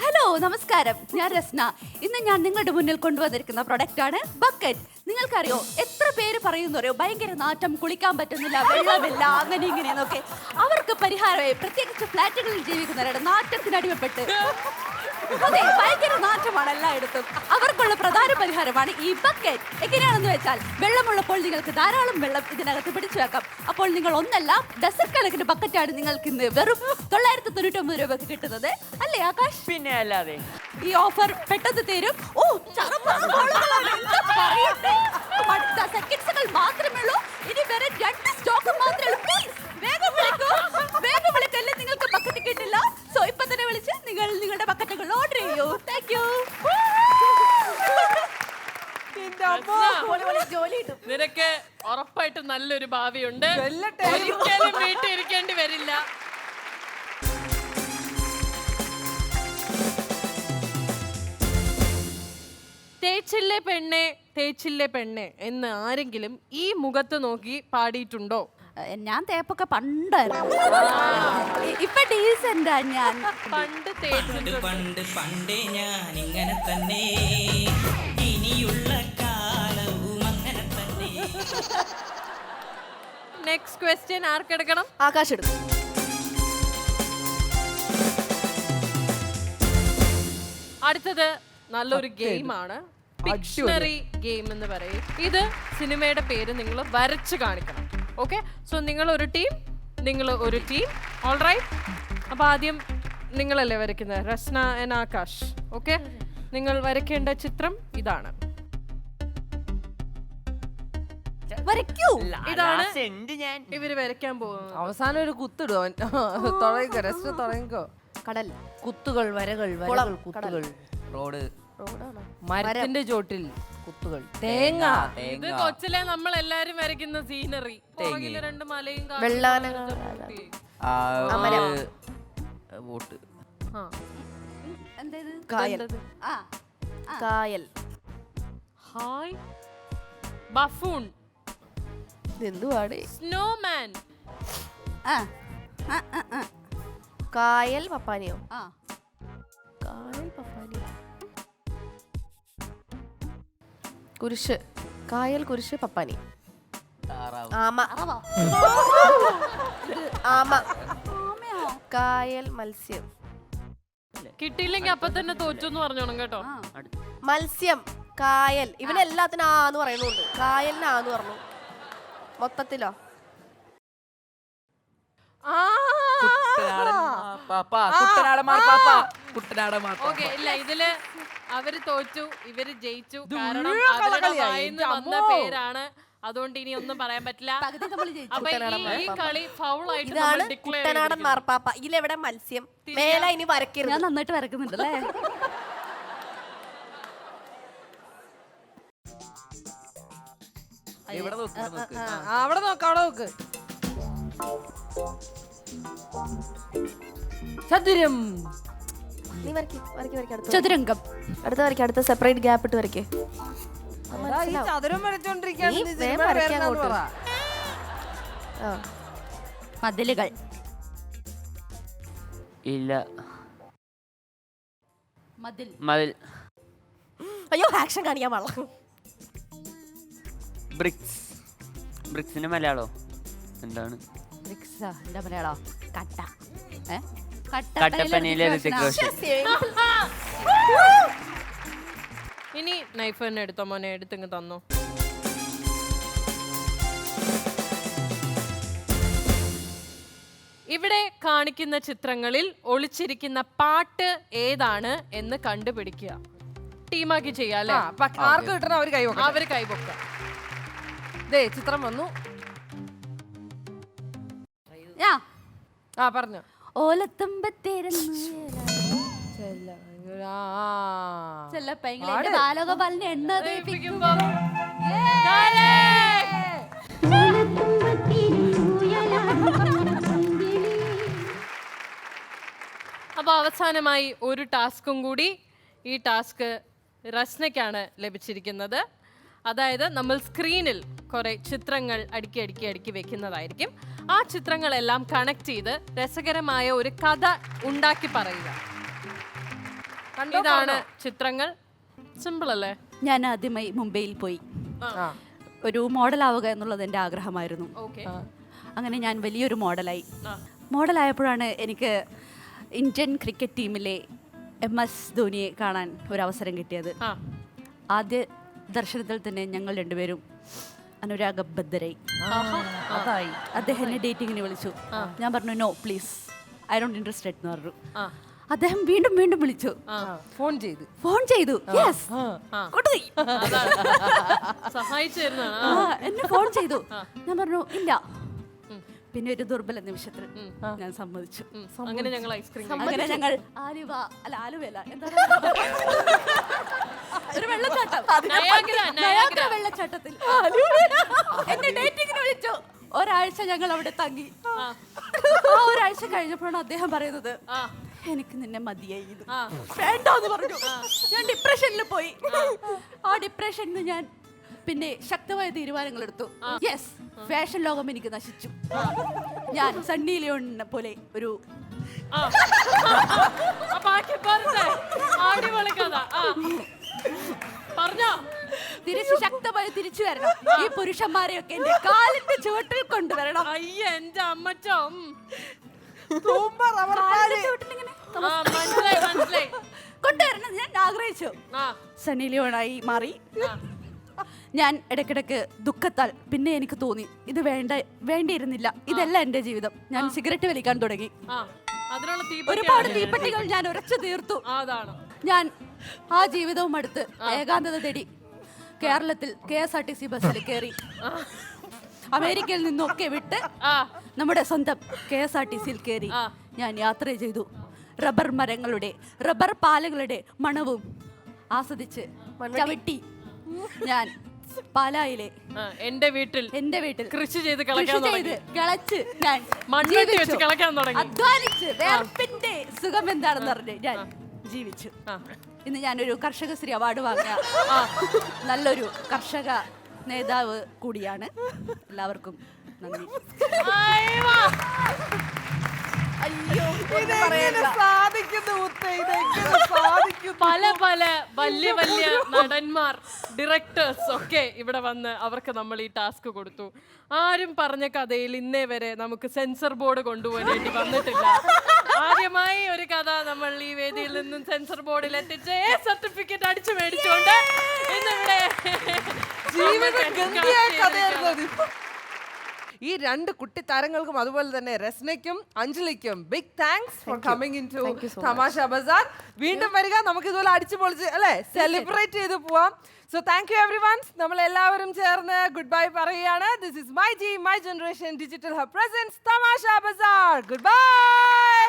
ഹലോ, നമസ്കാരം. ഞാൻ രസ്ന. ഇന്ന് ഞാൻ നിങ്ങളുടെ മുന്നിൽ കൊണ്ടുവന്നിരിക്കുന്ന പ്രൊഡക്റ്റ് ആണ് ബക്കറ്റ്. നിങ്ങൾക്കറിയോ എത്ര പേര് പറയുന്നറിയോ ഭയങ്കര നാറ്റം, കുളിക്കാൻ പറ്റുന്നില്ല, വെള്ളമില്ല, അങ്ങനെ ഇങ്ങനെയെന്നൊക്കെ. അവർക്ക് പരിഹാരമായി പ്രത്യേകിച്ച് ഫ്ലാറ്റുകളിൽ ജീവിക്കുന്നവരുടെ നാറ്റത്തിനടിമപ്പെട്ട് അതെ ഭയങ്കര നാറ്റമാണ് എല്ലായിടത്തും. അവർക്കുള്ള പ്രധാന പരിഹാരമാണ് ഈ ബക്കറ്റ്. എങ്ങനെയാണെന്ന് വെച്ചാൽ വെള്ളമുള്ളപ്പോൾ നിങ്ങൾക്ക് ധാരാളം വെള്ളം ഇതിനകത്ത് പിടിച്ചു വെക്കാം. അപ്പോൾ നിങ്ങൾ ഒന്നല്ല ഡസൻ കണക്കിന് ബക്കറ്റാണ് നിങ്ങൾക്ക് ഇന്ന് വെറും 999 രൂപക്ക് കിട്ടുന്നത്. അല്ലേ ആകാശ്? പിന്നെ അല്ലാതെ. ഈ ഓഫർ പെട്ടെന്ന് തരും. സെക്കൻഡ്സുകൾ മാത്രമേ ഉള്ളൂ. ഇനി വേറെ 2 സ്റ്റോക്ക് മാത്രമേ ഉള്ളൂ. പ്ലീസ് വേഗം വിളിക്കല്ലേ, നിങ്ങൾക്ക് ബക്കറ്റ് കിട്ടില്ല. സോ ഇപ്പൊ തന്നെ വിളിച്ച് നിങ്ങൾ നിങ്ങളുടെ ബക്കറ്റുകൾ ഓർഡർ ചെയ്യൂ. Thank you. നിനക്ക് ഉറപ്പായിട്ടും നല്ലൊരു ഭാവിയുണ്ട്. ഒരിക്കലും വീട്ടിലിരിക്കേണ്ടി വരില്ല. തേച്ചില്ലേ പെണ്ണെ തേച്ചില്ലേ പെണ്ണെ എന്ന് ആരെങ്കിലും ഈ മുഖത്ത് നോക്കി പാടിയിട്ടുണ്ടോ? ഞാൻ തേപ്പൊക്കെ പണ്ടായിരുന്നു. ഇപ്പൊ ഡീസന്റാ ഞാൻ. പണ്ട് തേച്ചിട്ടുണ്ട്. പണ്ട് പണ്ടേ ഞാൻ ഇങ്ങനെ തന്നെ, ഇനിയുള്ള കാലവും അങ്ങനെ തന്നെ. Next question ആർക്കെടുക്കണം? ആകാശ് എടുക്കും. അടുത്തത് നല്ലൊരു ഗെയിമാണ്, പിക്ഷണറി ഗെയിം എന്ന് പറയും. ഇത് സിനിമയുടെ പേര് നിങ്ങൾ വരച്ച് കാണിക്കണം. ഓക്കെ, സോ നിങ്ങൾ ഒരു ടീം, നിങ്ങൾ ഒരു ടീം. All right. അപ്പൊ ആദ്യം നിങ്ങളല്ലേ വരയ്ക്കുന്നത്, റസ്ന ആൻഡ് ആകാശ്. ഓക്കെ, നിങ്ങൾ വരയ്ക്കേണ്ട ചിത്രം ഇതാണ്. ഇതാണ് ഇവര് വരയ്ക്കാൻ പോകുന്നത്. അവസാനം ഒരു കുത്തിടും അവൻ. തുടങ്ങിക്കോ, റെസ്റ്റ് തുടങ്ങിക്കോ. കടൽ, കുത്തുകൾ, വരകൾ, വരകൾ, കുത്തുകൾ. റോഡ്, മരത്തിന്റെ ചോട്ടിൽ കുത്തുകൾ. തേങ്ങ. ഇത് കൊച്ചിലെ നമ്മൾ എല്ലാരും വരയ്ക്കുന്ന സീനറി. പുറകില് രണ്ട് മലയും വോട്ട്, കായൽ, കായൽ, ഹായ്, ബഫൂൺ, എന്തുവാടേ, സ്നോമാൻ, കായൽ പപ്പാനിയോ, കായൽ പപ്പാനിയോ, കുരിശ്, കായൽ കുരിശ് പപ്പാനി, ആമ, ആമ, കായൽ മത്സ്യം. കിട്ടിയില്ലെങ്കിൽ അപ്പൊ തന്നെ തോറ്റു എന്ന് പറഞ്ഞോണം കേട്ടോ. മത്സ്യം, കായൽ, ഇവനെല്ലാത്തിനും ആന്ന് പറയുന്നുണ്ട്. കായലിന് ആന്ന് പറഞ്ഞു മൊത്തത്തിലോ. ഓക്കെ, ഇല്ല ഇതില് അവര് തോറ്റു, ഇവര് ജയിച്ചു. കാരണം അവരുടെ വായിന്ന് വന്ന പേരാണ്. അതുകൊണ്ട് ഇനി ഒന്നും പറയാൻ പറ്റില്ല. അപ്പൊ ഈ കളി ഫൗൾ ആയിട്ട് ഇതാണ് കുട്ടനാടൻ മാർപ്പാപ്പ. ഇതിലെവിടെ മത്സ്യം? മേലെ ഇനി വരക്കരുത്. ഞാൻ നന്നായിട്ട് വരക്കുന്നുണ്ടല്ലേ? അവിടെ നോക്ക്, അവിടെ നോക്ക്. ചതുരം. നീ വരയ്ക്ക്, വരയ്ക്ക്, വരയ്ക്ക്. അടുത്ത ചതുരംഗം. അടുത്ത വരയ്ക്ക്. അടുത്ത സെപ്പറേറ്റ് ഗ്യാപ്പ് ഇട്ട് വരയ്ക്ക്. ചതുരം വരച്ചോണ്ടിരിക്കുകയാണ്. മതിലുകൾ. ഇല്ല. മതിൽ. മതിൽ. അയ്യോ, ആക്ഷൻ കാണിക്കാൻ പാടില്ല. ബ്രിക്സ്. ബ്രിക്സിന്റെ മലയാളോ എന്താണ്? എന്താ മലയാളോ? കട്ട. കട്ടപ്പനയിലെ ഋതിക് റോഷൻ. ഇനി നൈഫ് തന്നെ എടുത്തോ മോനെ, എടുത്തിങ്ങ് തന്നോ. ഇവിടെ കാണിക്കുന്ന ചിത്രങ്ങളിൽ ഒളിച്ചിരിക്കുന്ന പാട്ട് ഏതാണ് എന്ന് കണ്ടുപിടിക്കുക. ടീമാക്കി ചെയ്യാല്ലേ? ആർക്ക് കിട്ടണം അവര് കൈവക്കാം. അവര് കൈവക്കാം. ചിത്രം വന്നു. പറഞ്ഞു. ഓലത്തുമ്പത്തേരുന്നു ബാലഗോപാലിന്റെ എണ്ണ തേപ്പിക്കുമ്പോ അപ്പൊ അവസാനമായി ഒരു ടാസ്കും കൂടി. ഈ ടാസ്ക് റസ്നയ്ക്കാണ് ലഭിച്ചിരിക്കുന്നത്. അതായത് നമ്മൾ സ്ക്രീനിൽ കുറെ ചിത്രങ്ങൾ അടുക്കി വെക്കുന്നതായിരിക്കും. ആ ചിത്രങ്ങളെല്ലാം കണക്ട് ചെയ്ത് രസകരമായ ഒരു കഥ ഉണ്ടാക്കി പറയുക. ഇതാണ് ചിത്രങ്ങൾ. സിമ്പിൾ അല്ലേ? ഞാൻ ആദ്യമായി മുംബൈയിൽ പോയി ഒരു മോഡലാവുക എന്നുള്ളത് എൻ്റെ ആഗ്രഹമായിരുന്നു. അങ്ങനെ ഞാൻ വലിയൊരു മോഡലായപ്പോഴാണ് എനിക്ക് ഇന്ത്യൻ ക്രിക്കറ്റ് ടീമിലെ MS ധോണിയെ കാണാൻ ഒരു അവസരം കിട്ടിയത്. ആദ്യ ദർശനത്തിൽ തന്നെ ഞങ്ങൾ രണ്ടുപേരും അനുരാഗബദ്ധരായി. അദ്ദേഹം എന്നെ ഡേറ്റിങ്ങിന് വിളിച്ചു. ഞാൻ പറഞ്ഞു no please, I don't interested എന്ന് പറഞ്ഞു. അദ്ദേഹം വീണ്ടും വിളിച്ചു. ഫോൺ ചെയ്തു യെസ് എന്നെ ഫോൺ ചെയ്തു. ഞാൻ പറഞ്ഞു ഇല്ല. പിന്നെ ഒരു ദുർബല നിമിഷത്തിൽ ഞാൻ സമ്മതിച്ചു. അങ്ങനെ ഞങ്ങൾ ഐസ്ക്രീം, അങ്ങനെ ഞങ്ങൾ ആലുവല്ല എന്താണ് ഒരു വെള്ളച്ചാട്ടം, നയാഗ്ര വെള്ളച്ചാട്ടത്തിൽ എന്നെ ഡേറ്റിങ്ങിന് വിളിച്ചു. ഒരാഴ്ച ഞങ്ങൾ അവിടെ തങ്ങി. ആ ഒരാഴ്ച കഴിഞ്ഞപ്പോഴാണ് അദ്ദേഹം പറയുന്നത് എനിക്ക് നിന്നെ മതിയായി ഇത്. വേണ്ടാന്ന് പറഞ്ഞു. ഞാൻ ഡിപ്രഷനിൽ പോയി. ആ ഡിപ്രഷനിൽ ഞാൻ പിന്നെ ശക്തമായ തീരുമാനങ്ങൾ എടുത്തു. യെസ്, ഫാഷൻ ലോകം എനിക്ക് നശിച്ചു. ഞാൻ സണ്ണി ലിയോണിനെ പോലെ ഒരു തിരിച്ചു ശക്തമായി തിരിച്ചു വരണം. ഈ പുരുഷന്മാരെയൊക്കെ എന്റെ കാലിന്റെ ചുവട്ടിൽ കൊണ്ടുവരണം. അയ്യ എന്റെ അമ്മച്ചോ. കൊണ്ടുവരണം ഞാൻ ആഗ്രഹിച്ചു. സണ്ണി ലിയോണായി മാറി. ഞാൻ ഇടയ്ക്കിടയ്ക്ക് ദുഃഖത്താൽ പിന്നെ എനിക്ക് തോന്നി ഇത് വേണ്ടിയിരുന്നില്ല, ഇതല്ല എന്റെ ജീവിതം. ഞാൻ സിഗരറ്റ് വലിക്കാൻ തുടങ്ങി. ഒരുപാട് തീപ്പെട്ടികൾ ഞാൻ ഉരച്ചു തീർത്തു. ഞാൻ ആ ജീവിതവും അടുത്ത് ഏകാന്തത തേടി കേരളത്തിൽ KSRTC ബസ്സിൽ കയറി. അമേരിക്കയിൽ നിന്നൊക്കെ വിട്ട് നമ്മുടെ സ്വന്തം KSRTCയിൽ കയറി ഞാൻ യാത്ര ചെയ്തു. റബ്ബർ മരങ്ങളുടെ, റബ്ബർ പാലങ്ങളുടെ മണവും ആസ്വദിച്ച് ചവിട്ടി ഞാൻ പാലായിലെ എന്റെ വീട്ടിൽ കൃഷി ചെയ്ത് കിളച്ച് ഞാൻ തുടങ്ങി. അധ്വാനിച്ച് വേർപ്പിന്റെ സുഖം എന്താണെന്ന് പറഞ്ഞ് ഞാൻ ജീവിച്ചു. ഇന്ന് ഞാനൊരു കർഷകശ്രീ അവാർഡ് വാങ്ങിയ നല്ലൊരു കർഷക നേതാവ് കൂടിയാണ്. എല്ലാവർക്കും നന്ദി. പല പല വലിയ വലിയ നടന്മാർ, ഡയറക്ടേഴ്സ് ഒക്കെ ഇവിടെ വന്ന് അവർക്ക് നമ്മൾ ഈ ടാസ്ക് കൊടുത്തു. ആരും പറഞ്ഞ കഥയിൽ ഇന്നേ വരെ നമുക്ക് സെൻസർ ബോർഡ് കൊണ്ടുപോകാനായിട്ട് വന്നിട്ടില്ല. ആദ്യമായി ഒരു കഥ നമ്മൾ ഈ വേദിയിൽ നിന്നും സെൻസർ ബോർഡിൽ എത്തിച്ച് സർട്ടിഫിക്കറ്റ് അടിച്ചു മേടിച്ചുകൊണ്ട് ഇന്നിവിടെ ഈ രണ്ട് കുട്ടി താരങ്ങൾക്കും അതുപോലെ തന്നെ രസ്നയ്ക്കും അഞ്ജലിക്കും big thanks for coming in to Thamasha Bazaar. വീണ്ടും വരിക, നമുക്ക് ഇതുപോലെ അടിച്ചു പൊളിച്ച് അല്ലേ സെലിബ്രേറ്റ് ചെയ്ത് പോവാം. So thank you everyone. നമ്മൾ എല്ലാവരും ചേർന്ന് ഗുഡ് ബൈ പറയുകയാണ്. This is my G my generation digital hub presents Thamasha Bazaar. Good bye.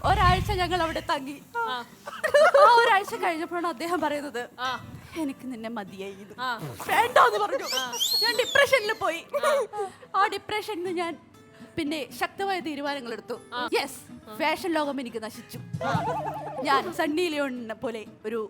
ഒരാഴ്ച ഞങ്ങൾ അവിടെ തങ്ങി. ആ ഒരാഴ്ച കഴിഞ്ഞപ്പോഴാണ് അദ്ദേഹം പറയുന്നത് എനിക്ക് നിന്നെ മതിയായി ഇത്. വേണ്ടാന്ന് പറഞ്ഞു. ഞാൻ ഡിപ്രഷനിൽ പോയി. ആ ഡിപ്രഷനിൽ ഞാൻ പിന്നെ ശക്തമായ തീരുമാനങ്ങൾ എടുത്തു. യെസ്, ഫാഷൻ ലോകം എനിക്ക് നശിച്ചു. ഞാൻ സണ്ണി ലിയോണിനെ പോലെ ഒരു